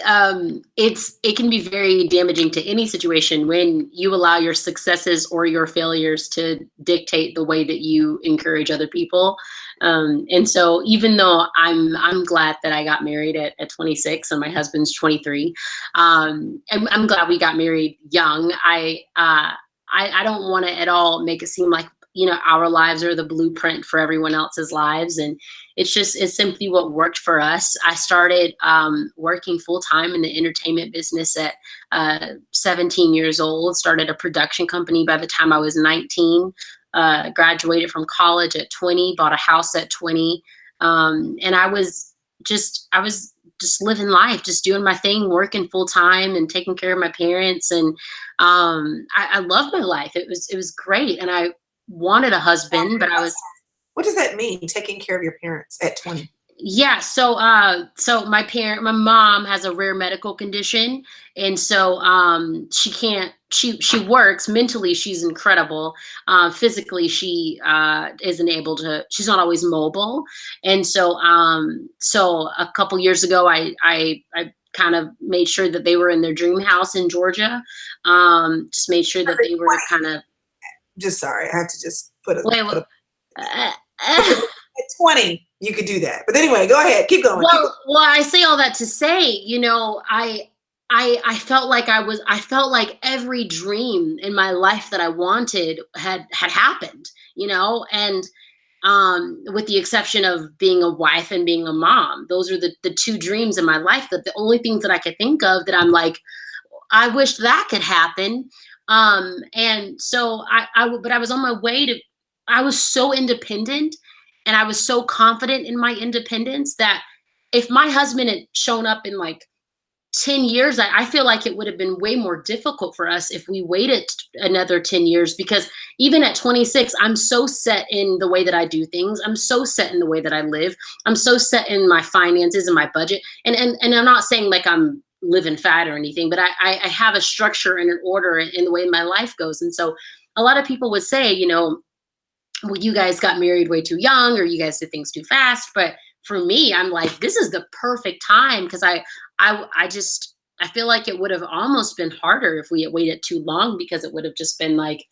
it can be very damaging to any situation when you allow your successes or your failures to dictate the way that you encourage other people. And so even though I'm glad that I got married at 26 and my husband's 23, I'm glad we got married young. I don't want to at all make it seem like our lives are the blueprint for everyone else's lives. And it's simply what worked for us. I started working full time in the entertainment business at 17 years old, started a production company by the time I was 19, graduated from college at 20, bought a house at 20, And I was just living life, just doing my thing, working full time and taking care of my parents. And I loved my life. It was great. And I wanted a husband, but I was What does that mean, taking care of your parents at 20? yeah, so my mom has a rare medical condition, and so she can't she works. Mentally she's incredible. Physically she isn't able to, she's not always mobile. And so a couple years ago I kind of made sure that they were in their dream house in Georgia. Just made sure that they were kind of Just sorry, I have to just put wait, a uh, because at 20 you could do that. But anyway, go ahead, keep going. Keep going. well, I say all that to say, I felt like I felt like every dream in my life that I wanted had happened, and with the exception of being a wife and being a mom. Those are the two dreams in my life, that the only things that I could think of that I'm like, I wish that could happen. And so but I was on my way to, I was so independent and I was so confident in my independence that if my husband had shown up in like 10 years, I feel like it would have been way more difficult for us if we waited another 10 years, because even at 26, I'm so set in the way that I do things. I'm so set in the way that I live. I'm so set in my finances and my budget. And I'm not saying like I'm living fat or anything, but I have a structure and an order in the way my life goes. And so a lot of people would say, well, you guys got married way too young, or you guys did things too fast. But for me, I'm like, this is the perfect time, because I feel like it would have almost been harder if we had waited too long, because it would have just been like,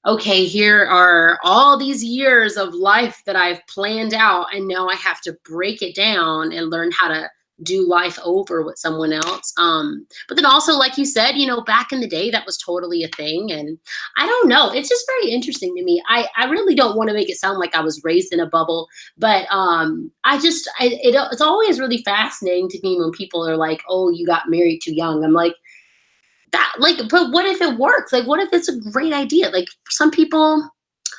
okay, here are all these years of life that I've planned out, and now I have to break it down and learn how to do life over with someone else. But then also, like you said, back in the day, that was totally a thing. And I don't know, it's just very interesting to me. I really don't want to make it sound like I was raised in a bubble, but it's always really fascinating to me when people are like, oh, you got married too young. I'm like, that, like, but what if it works? Like, what if it's a great idea? Like, for some people,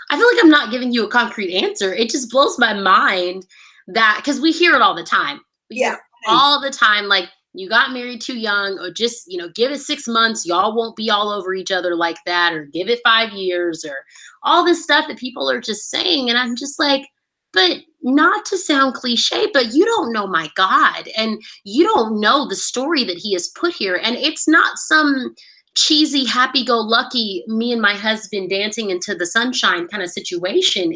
I feel like I'm not giving you a concrete answer. It just blows my mind that, because we hear it all the time. We hear Yeah. it all the time, like, you got married too young, or just, give it 6 months. Y'all won't be all over each other like that, or give it 5 years, or all this stuff that people are just saying. And I'm just like, but not to sound cliche, but you don't know my God, and you don't know the story that he has put here. And it's not some cheesy, happy go lucky, me and my husband dancing into the sunshine kind of situation.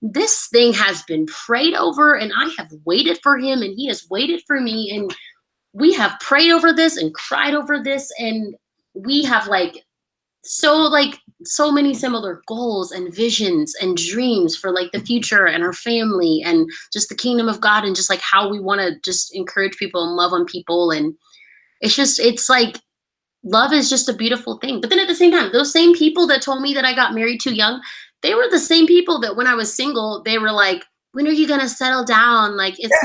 This thing has been prayed over, and I have waited for him, and he has waited for me. And we have prayed over this and cried over this. And we have so many similar goals and visions and dreams for like the future and our family and just the kingdom of God, and just like how we want to just encourage people and love on people. And it's like, love is just a beautiful thing. But then at the same time, those same people that told me that I got married too young, they were the same people that when I was single, they were like, when are you going to settle down? Like, it's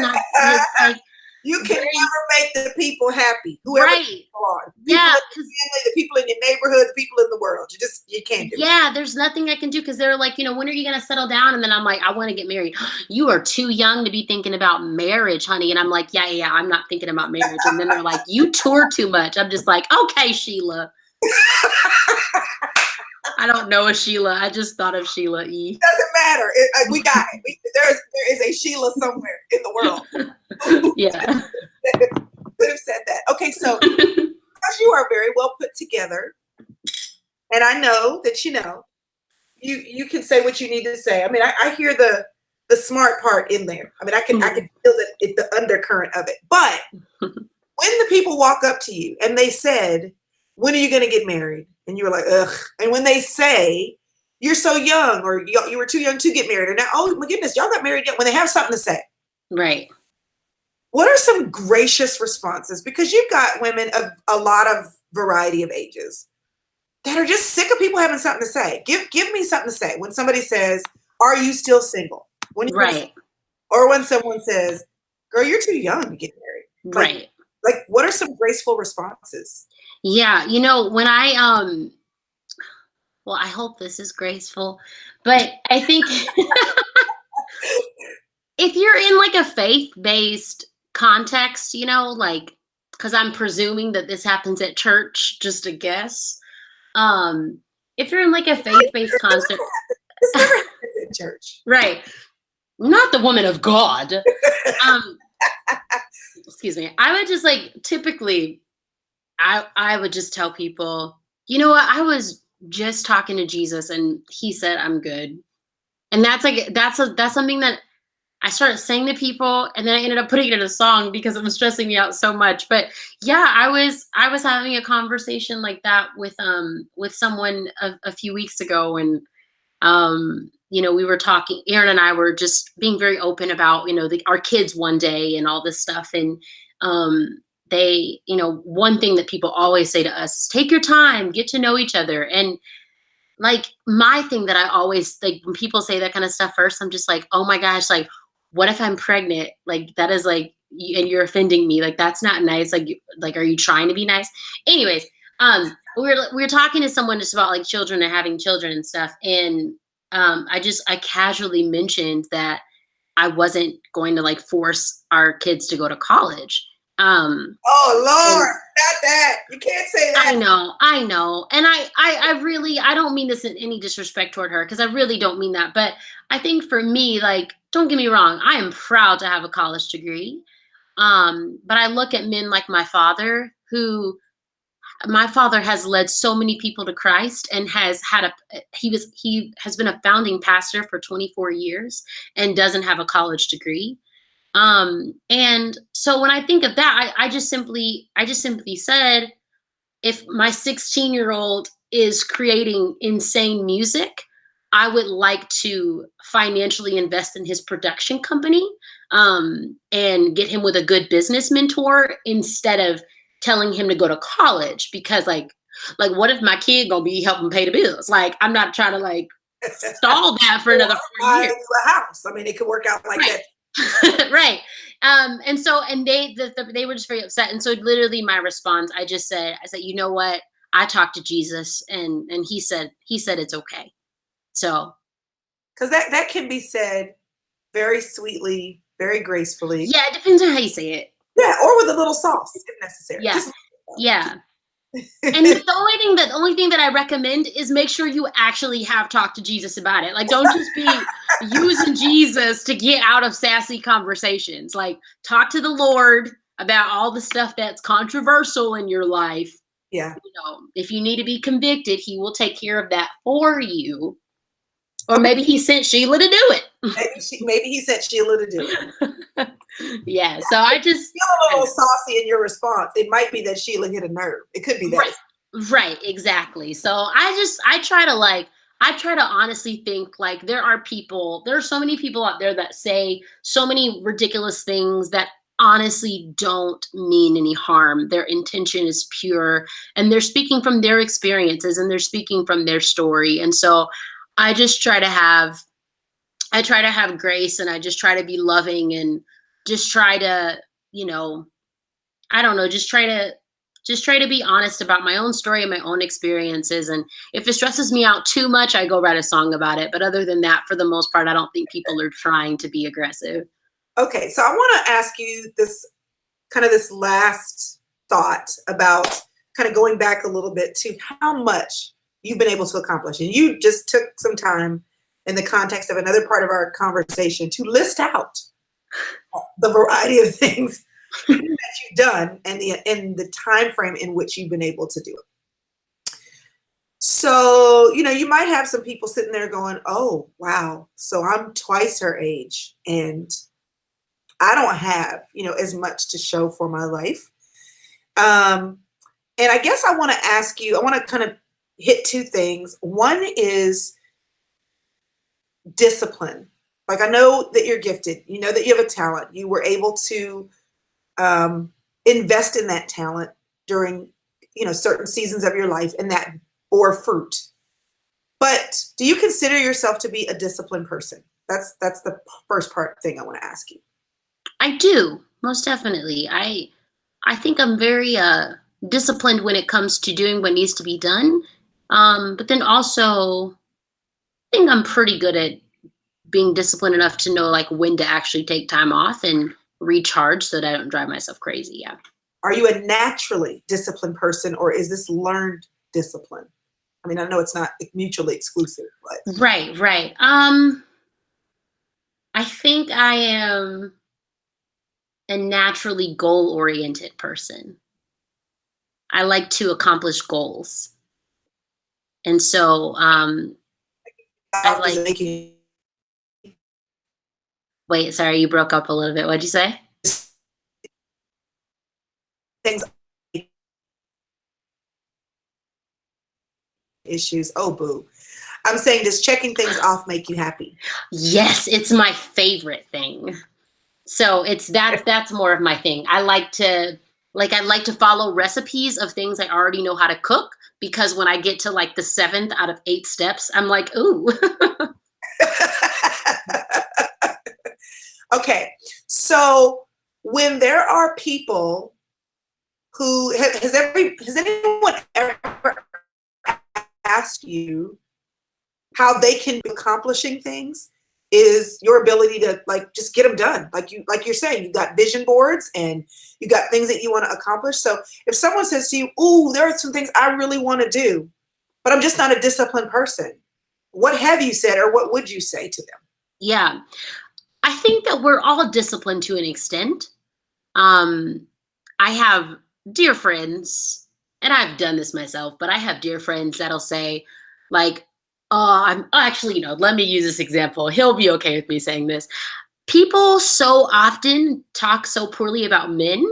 like, You can never make the people happy, whoever right. people are. People Yeah, in your family, the people in your neighborhood, the people in the world. You can't do it. yeah, there's nothing I can do, because they're like, when are you going to settle down? And then I'm like, I want to get married. You are too young to be thinking about marriage, honey. And I'm like, yeah, I'm not thinking about marriage. And then they're like, you tour too much. I'm just like, okay, Sheila. I don't know a Sheila. I just thought of Sheila E. Doesn't matter. We got it. There is a Sheila somewhere in the world. Yeah. Could have said that. Okay, so because you are very well put together, and I know that you can say what you need to say. I mean, I hear the smart part in there. I mean, I can feel the undercurrent of it. But when the people walk up to you and they said, when are you going to get married? And you were like, ugh. And when they say, you're so young, or you were too young to get married, or now, oh my goodness, y'all got married, when they have something to say. Right. What are some gracious responses? Because you've got women of a lot of variety of ages that are just sick of people having something to say. Give me something to say. When somebody says, are you still single? Right. Or when someone says, girl, you're too young to get married. Right. Like, what are some graceful responses? Yeah. When well, I hope this is graceful, but I think if you're in like a faith-based context, like, because I'm presuming that this happens at church, just a guess. Um, if you're in like a faith-based concert, It's never happened in church. right? Not the woman of God. Um, excuse me. I would just like typically, I would just tell people, you know what? I was just talking to Jesus, and he said I'm good, and that's something that I started saying to people, and then I ended up putting it in a song because it was stressing me out so much. But yeah, I was having a conversation like that with someone a few weeks ago, and we were talking. Aaron and I were just being very open about our kids one day and all this stuff, and they one thing that people always say to us is take your time, get to know each other, and like my thing that I always like when people say that kind of stuff first, I'm just like, oh my gosh, like what if I'm pregnant? Like that is like, and you're offending me. Like that's not nice. Like, are you trying to be nice? Anyways, we were talking to someone just about like children and having children and stuff, and I casually mentioned that I wasn't going to like force our kids to go to college. Oh And Lord, not that. You can't say that. I know. And I really, I don't mean this in any disrespect toward her, because I really don't mean that. But I think for me, like, don't get me wrong, I am proud to have a college degree. But I look at men like my father has led so many people to Christ and has he has been a founding pastor for 24 years and doesn't have a college degree. And so when I think of that, I just simply said, if my 16-year-old is creating insane music, I would like to financially invest in his production company, and get him with a good business mentor instead of telling him to go to college. Because like what if my kid gonna be helping pay the bills? Like I'm not trying to like stall that for another 4 Buy years. you a house. I mean, it could work out like Right. that. Right. And they were just very upset. And so literally my response, I said, you know what? I talked to Jesus, and he said it's okay. So Because that can be said very sweetly, very gracefully. yeah, it depends on how you say it. Yeah, or with a little sauce if necessary. Yeah. Just Yeah. And the only thing that I recommend is make sure you actually have talked to Jesus about it. Like, don't just be using Jesus to get out of sassy conversations. Like, talk to the Lord about all the stuff that's controversial in your life. yeah. If you need to be convicted, he will take care of that for you. Or maybe he sent Sheila to do it. Maybe he sent Sheila to do it. Yeah. So I just Feel a little saucy in your response. It might be that Sheila hit a nerve. It could be that. Right, exactly. So I try to honestly think like there are so many people out there that say so many ridiculous things that honestly don't mean any harm. Their intention is pure, and they're speaking from their experiences, and they're speaking from their story. And so I just try to have grace, and I just try to be loving, and just try to, I don't know, just try to be honest about my own story and my own experiences. And if it stresses me out too much, I go write a song about it. But other than that, for the most part, I don't think people are trying to be aggressive. Okay, so I want to ask you this last thought about kind of going back a little bit to how much you've been able to accomplish. And you just took some time in the context of another part of our conversation to list out the variety of things that you've done and the time frame in which you've been able to do it. So, you might have some people sitting there going, oh, wow, so I'm twice her age and I don't have, as much to show for my life. And I guess I want to ask you, I want to kind of hit two things. One is discipline. Like, I know that you're gifted, that you have a talent. You were able to invest in that talent during, certain seasons of your life, and that bore fruit. But do you consider yourself to be a disciplined person? That's the first thing I want to ask you. I do, most definitely. I think I'm very disciplined when it comes to doing what needs to be done. But then also, I think I'm pretty good at being disciplined enough to know like when to actually take time off and recharge so that I don't drive myself crazy. Yeah. Are you a naturally disciplined person, or is this learned discipline? I mean, I know it's not mutually exclusive, but Right, right. I think I am a naturally goal-oriented person. I like to accomplish goals. And so I God is like making wait, sorry, you broke up a little bit. What'd you say? things issues. Oh, boo. I'm saying, does checking things off make you happy? Yes, it's my favorite thing. So that's more of my thing. I like to follow recipes of things I already know how to cook because when I get to like the 7th out of 8 steps, I'm like, ooh. Okay, so when there are people who has anyone ever asked you how they can be accomplishing things is your ability to like just get them done. Like you're saying, you've got vision boards and you got things that you want to accomplish. So if someone says to you, "Ooh, there are some things I really want to do, but I'm just not a disciplined person," what have you said, or what would you say to them? Yeah. I think that we're all disciplined to an extent. Um, I have dear friends, and I've done this myself, but I have dear friends that'll say, like, oh, I'm actually, let me use this example. He'll be okay with me saying this. People so often talk so poorly about men.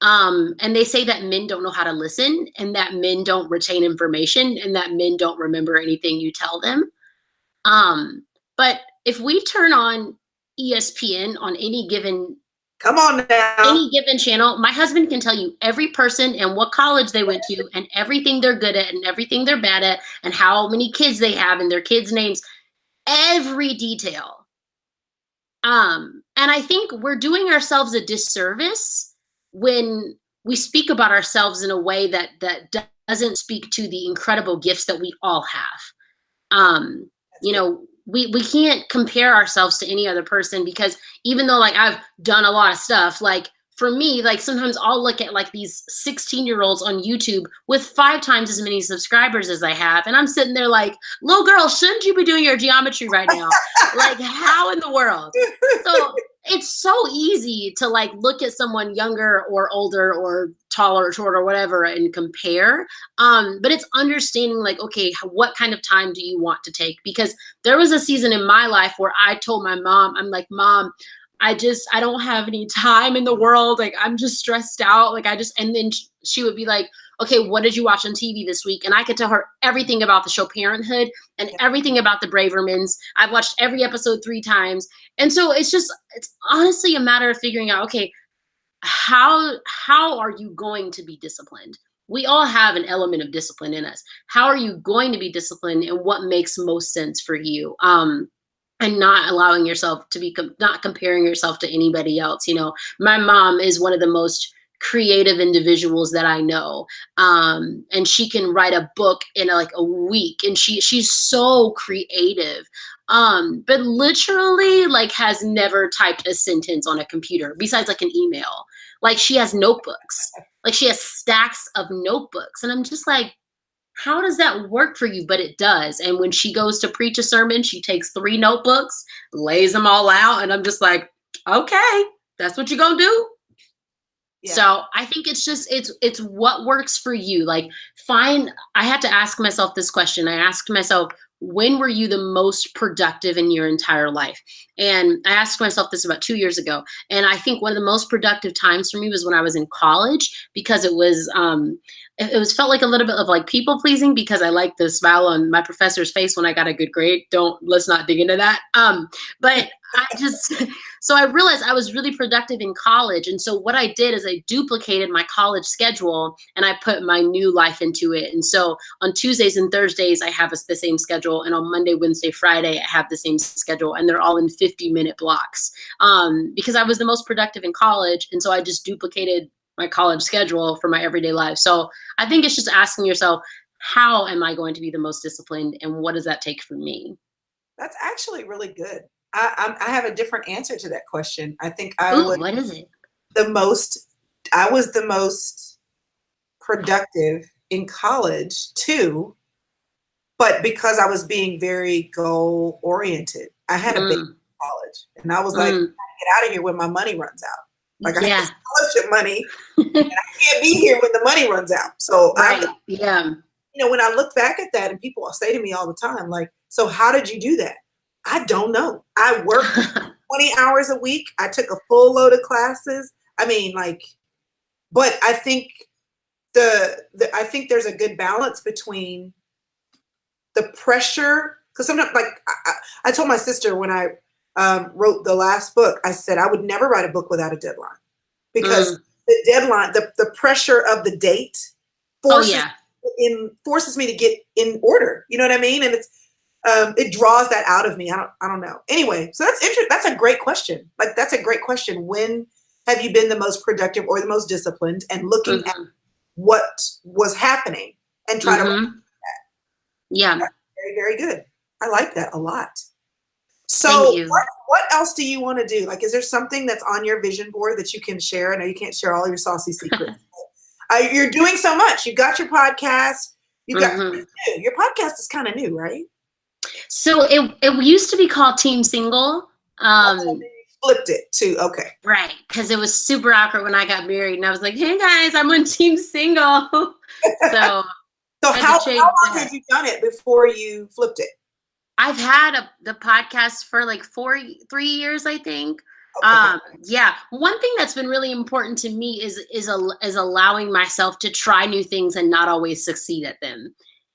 And they say that men don't know how to listen and that men don't retain information and that men don't remember anything you tell them. But if we turn on ESPN on Come on now. any given channel, my husband can tell you every person and what college they went to and everything they're good at and everything they're bad at and how many kids they have and their kids' names, every detail. And I think we're doing ourselves a disservice when we speak about ourselves in a way that doesn't speak to the incredible gifts that we all have. um That's you good. know we can't compare ourselves to any other person because even though like I've done a lot of stuff, like for me, like sometimes I'll look at like these 16-year-olds on YouTube with 5 times as many subscribers as I have, and I'm sitting there like, little girl, shouldn't you be doing your geometry right now? Like, how in the world? So it's so easy to like look at someone younger or older or taller or shorter or whatever and compare. But it's understanding like, okay, what kind of time do you want to take? Because there was a season in my life where I told my mom, I'm like, Mom, I don't have any time in the world. Like, I'm just stressed out. Like, and then she would be like, okay, what did you watch on TV this week? And I could tell her everything about the show Parenthood and everything about the Bravermans. I've watched every episode 3 times. And so it's honestly a matter of figuring out, okay, how are you going to be disciplined? We all have an element of discipline in us. How are you going to be disciplined and what makes most sense for you? And not allowing yourself to be not comparing yourself to anybody else. My mom is one of the most creative individuals that I know. And she can write a book in like a week, and she's so creative. But literally like has never typed a sentence on a computer besides like an email. Like, she has notebooks. Like, she has stacks of notebooks. And I'm just like, how does that work for you? But it does. And when she goes to preach a sermon, she takes 3 notebooks, lays them all out. And I'm just like, okay, that's what you're going to do. Yeah. So I think it's what works for you. Like, I had to ask myself this question. I asked myself, when were you the most productive in your entire life? And I asked myself this about 2 years ago. And I think one of the most productive times for me was when I was in college, because it was felt like a little bit of like people pleasing because I like the smile on my professor's face when I got a good grade. Let's not dig into that. But so I realized I was really productive in college. And so what I did is I duplicated my college schedule and I put my new life into it. And so on Tuesdays and Thursdays, I have the same schedule. And on Monday, Wednesday, Friday, I have the same schedule. And they're all in 50-minute blocks, because I was the most productive in college. And so I just duplicated my college schedule for my everyday life. So I think it's just asking yourself, how am I going to be the most disciplined and what does that take from me? That's actually really good. I have a different answer to that question. I think Ooh, what is it? the most, I was the most productive in college too, but because I was being very goal oriented. I had a big Mm, college and I was like, I mm, gotta get out of here when my money runs out. Like I have yeah. scholarship money, I can't be here when the money runs out. So Right. Yeah. when I look back at that and people say to me all the time, like, so how did you do that? I don't know. I worked 20 hours a week. I took a full load of classes. I mean, like, but I think I think there's a good balance between the pressure. Because sometimes, like, I told my sister when I wrote the last book, I said I would never write a book without a deadline because Mm. the deadline, the pressure of the date Oh forces yeah. forces me to get in order. You know what I mean? And it draws that out of me. I don't know. Anyway, so that's interesting. That's a great question. Like that's a great question. When have you been the most productive or the most disciplined? And looking at Hmm. what was happening and try to. Hmm. Yeah. Very, very good. I like that a lot. Thank So you. what else do you want to do? Like, is there something that's on your vision board that you can share? I know you can't share all your saucy secrets. You're doing so much. You got your podcast. You got Hmm. your podcast is kind of new, right? So it used to be called Team Single. Oh, then you flipped it too. Okay. Right, because it was super awkward when I got married, and I was like, "Hey guys, I'm on Team Single," so So I had to how change long that. had you done it before you flipped it? I've had the podcast for like 3 years, I think. Okay. Yeah, one thing that's been really important to me is allowing myself to try new things and not always succeed at them.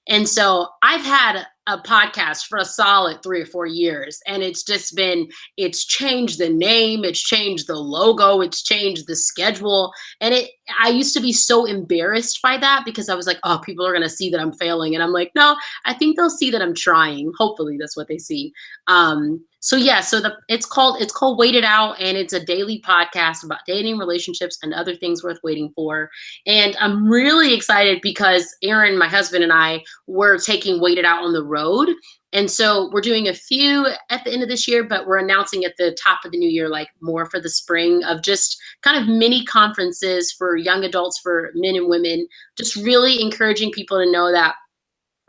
And so I've had a podcast for a solid 3 or 4 years, and it's changed the name, it's changed the logo, it's changed the schedule, and I used to be so embarrassed by that because I was like, oh, people are gonna see that I'm failing, and I'm like, no, I think they'll see that I'm trying. Hopefully that's what they see. So yeah, so it's called Wait It Out, and it's a daily podcast about dating, relationships, and other things worth waiting for. And I'm really excited because Aaron, my husband, and I were taking Wait It Out on the road. And so we're doing a few at the end of this year, but we're announcing at the top of the new year, like more for the spring, of just kind of mini conferences for young adults, for men and women, just really encouraging people to know that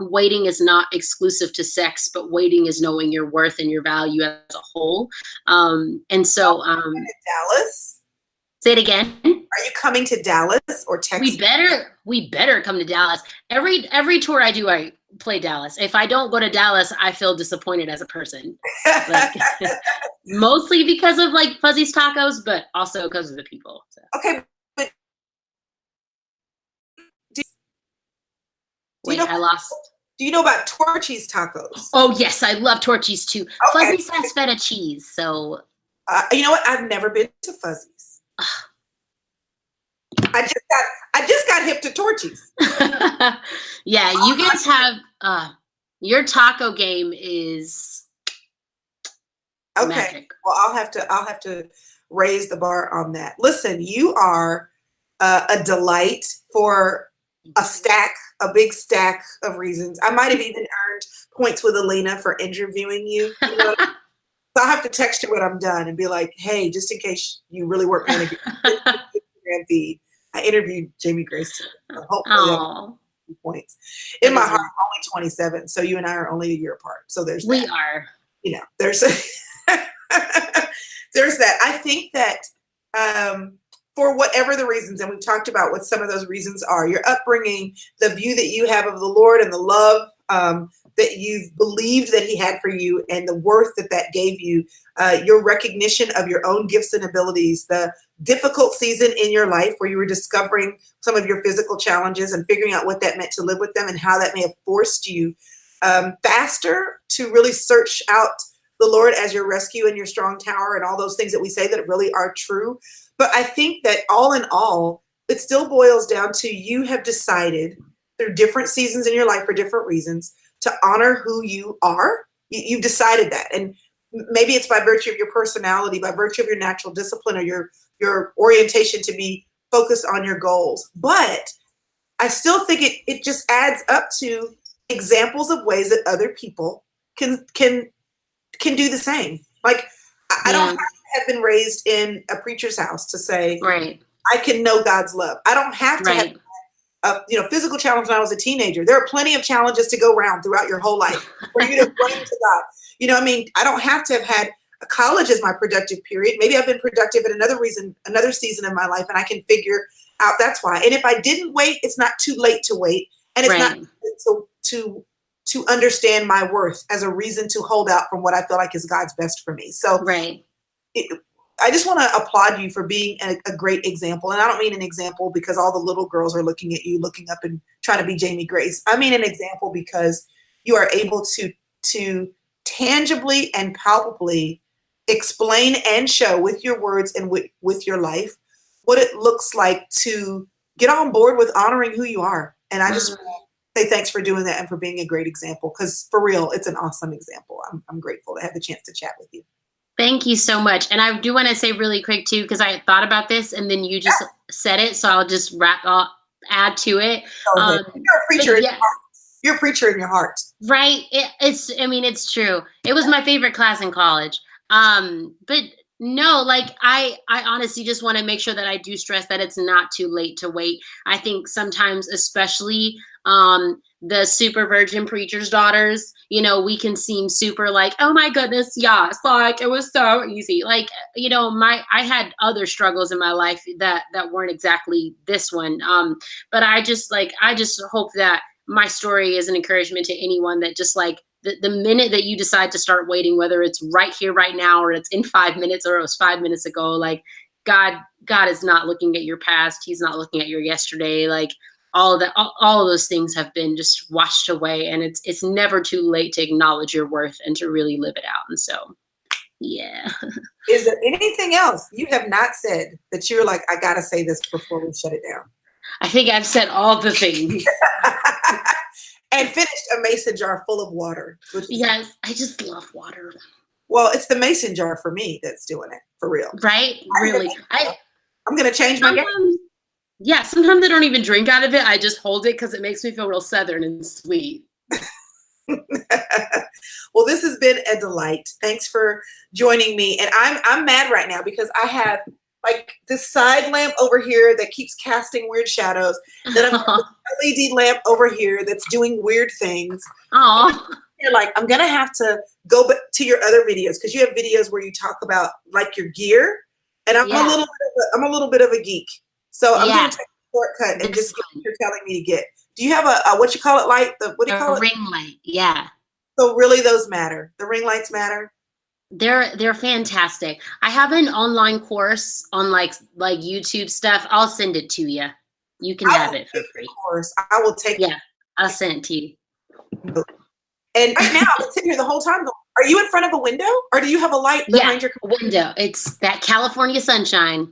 waiting is not exclusive to sex, but waiting is knowing your worth and your value as a whole. And so, Dallas? say it again. Are you coming to Dallas or Texas? We better come to Dallas. Every tour I do, I play Dallas. If I don't go to Dallas, I feel disappointed as a person. Like mostly because of like Fuzzy's Tacos, but also because of the people. So. Okay, but do, do you Wait, know I lost. do you know about Torchy's tacos? Oh yes, I love Torchy's too. Okay. Fuzzy's has feta cheese, so You know what? I've never been to Fuzzy's. I just got hip to Torchy's. yeah, you guys have your taco game is Okay. magic. Well, I'll have to raise the bar on that. Listen, you are a delight for a big stack of reasons. I might have even earned points with Alina for interviewing you. You know, so I'll have to text you when I'm done and be like, hey, just in case you really weren't paying attention to the Instagram feed, I interviewed Jamie Grace today. So hopefully Oh, points. In my heart, I'm only 27, so you and I are only a year apart. So there's we that. are. You know, there's there's that. I think that for whatever the reasons, and we've talked about what some of those reasons are, your upbringing, the view that you have of the Lord, and the love that you've believed that He had for you, and the worth that that gave you, your recognition of your own gifts and abilities, the difficult season in your life where you were discovering some of your physical challenges and figuring out what that meant to live with them and how that may have forced you faster to really search out the Lord as your rescue and your strong tower and all those things that we say that really are true. But I think that all in all, it still boils down to you have decided through different seasons in your life for different reasons to honor who you are. You've decided that. And maybe it's by virtue of your personality, by virtue of your natural discipline or your orientation to be focused on your goals. But I still think it just adds up to examples of ways that other people can do the same. Like, I don't have Yeah. to have been raised in a preacher's house to say Right. I can know God's love. I don't have to have Right. a physical challenge when I was a teenager. There are plenty of challenges to go around throughout your whole life for you to run to God. I mean, I don't have to have had a college as my productive period. Maybe I've been productive at another season of my life, and I can figure out that's why. And if I didn't wait, it's not too late to wait, and it's not Right. to understand my worth as a reason to hold out from what I feel like is God's best for me. So Right. I just want to applaud you for being a great example. And I don't mean an example because all the little girls are looking at you, looking up and trying to be Jamie Grace. I mean an example because you are able to tangibly and palpably explain and show with your words and with your life what it looks like to get on board with honoring who you are. And I just Mhm. say thanks for doing that and for being a great example, because for real, it's an awesome example. I'm grateful to have the chance to chat with you. Thank you so much. And I do want to say really quick too, because I thought about this and then you just said it, so I'll add to it. Go ahead. You're a But preacher in your yeah, heart. You're a preacher in your heart. right. I mean, it's true. It was my favorite class in college. But no, like I honestly just want to make sure that I do stress that it's not too late to wait. I think sometimes, especially the super virgin preacher's daughters, we can seem super like, oh my goodness, yes, like it was so easy. Like, I had other struggles in my life that weren't exactly this one. But I just hope that my story is an encouragement to anyone that just like the minute that you decide to start waiting, whether it's right here, right now, or it's in 5 minutes, or it was 5 minutes ago, like God is not looking at your past. He's not looking at your yesterday. Like all of that, all of those things have been just washed away, and it's never too late to acknowledge your worth and to really live it out. And so, yeah. Is there anything else you have not said that you're like, I gotta say this before we shut it down? I think I've said all the things. And finished a mason jar full of water. Yes, I just love water. Well, it's the mason jar for me that's doing it, for real. Right? Really. I'm gonna change my game. Sometimes, yeah, sometimes I don't even drink out of it. I just hold it because it makes me feel real southern and sweet. Well, this has been a delight. Thanks for joining me. And I'm mad right now because I have like this side lamp over here that keeps casting weird shadows. Then I've got this LED lamp over here that's doing weird things. Oh, You're like, I'm gonna have to go back to your other videos because you have videos where you talk about like your gear, and yeah, I'm a little bit of a geek, so I'm yeah. gonna take a shortcut and This just get one, what you're telling me to get. Do you have a what you call it light? What do you call a it? ring light. Yeah. So really, those matter. The ring lights matter. They're fantastic. I have an online course on like YouTube stuff. I'll send it to you. You can I have will it for take the free. course. I will take. Yeah, I'll send it to you. And right now, I'm sitting here the whole time going, are you in front of a window or do you have a light Yeah, behind your window. It's that California sunshine.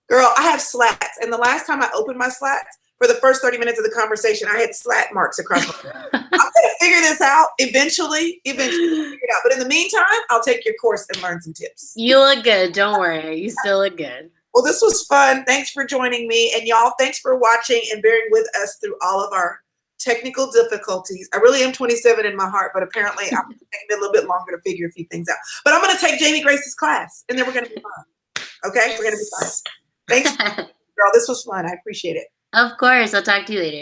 girl? I have slats. And the last time I opened my slats, for the first 30 minutes of the conversation, I had slat marks across my I'm gonna figure this out eventually. Eventually I'll figure it out. But in the meantime, I'll take your course and learn some tips. You look good. Don't worry. You still look good. Well, this was fun. Thanks for joining me. And y'all, thanks for watching and bearing with us through all of our technical difficulties. I really am 27 in my heart, but apparently I'm taking a little bit longer to figure a few things out. But I'm going to take Jamie Grace's class, and then we're going to be fine. Okay? We're going to be fine. Thanks, girl. This was fun. I appreciate it. Of course. I'll talk to you later.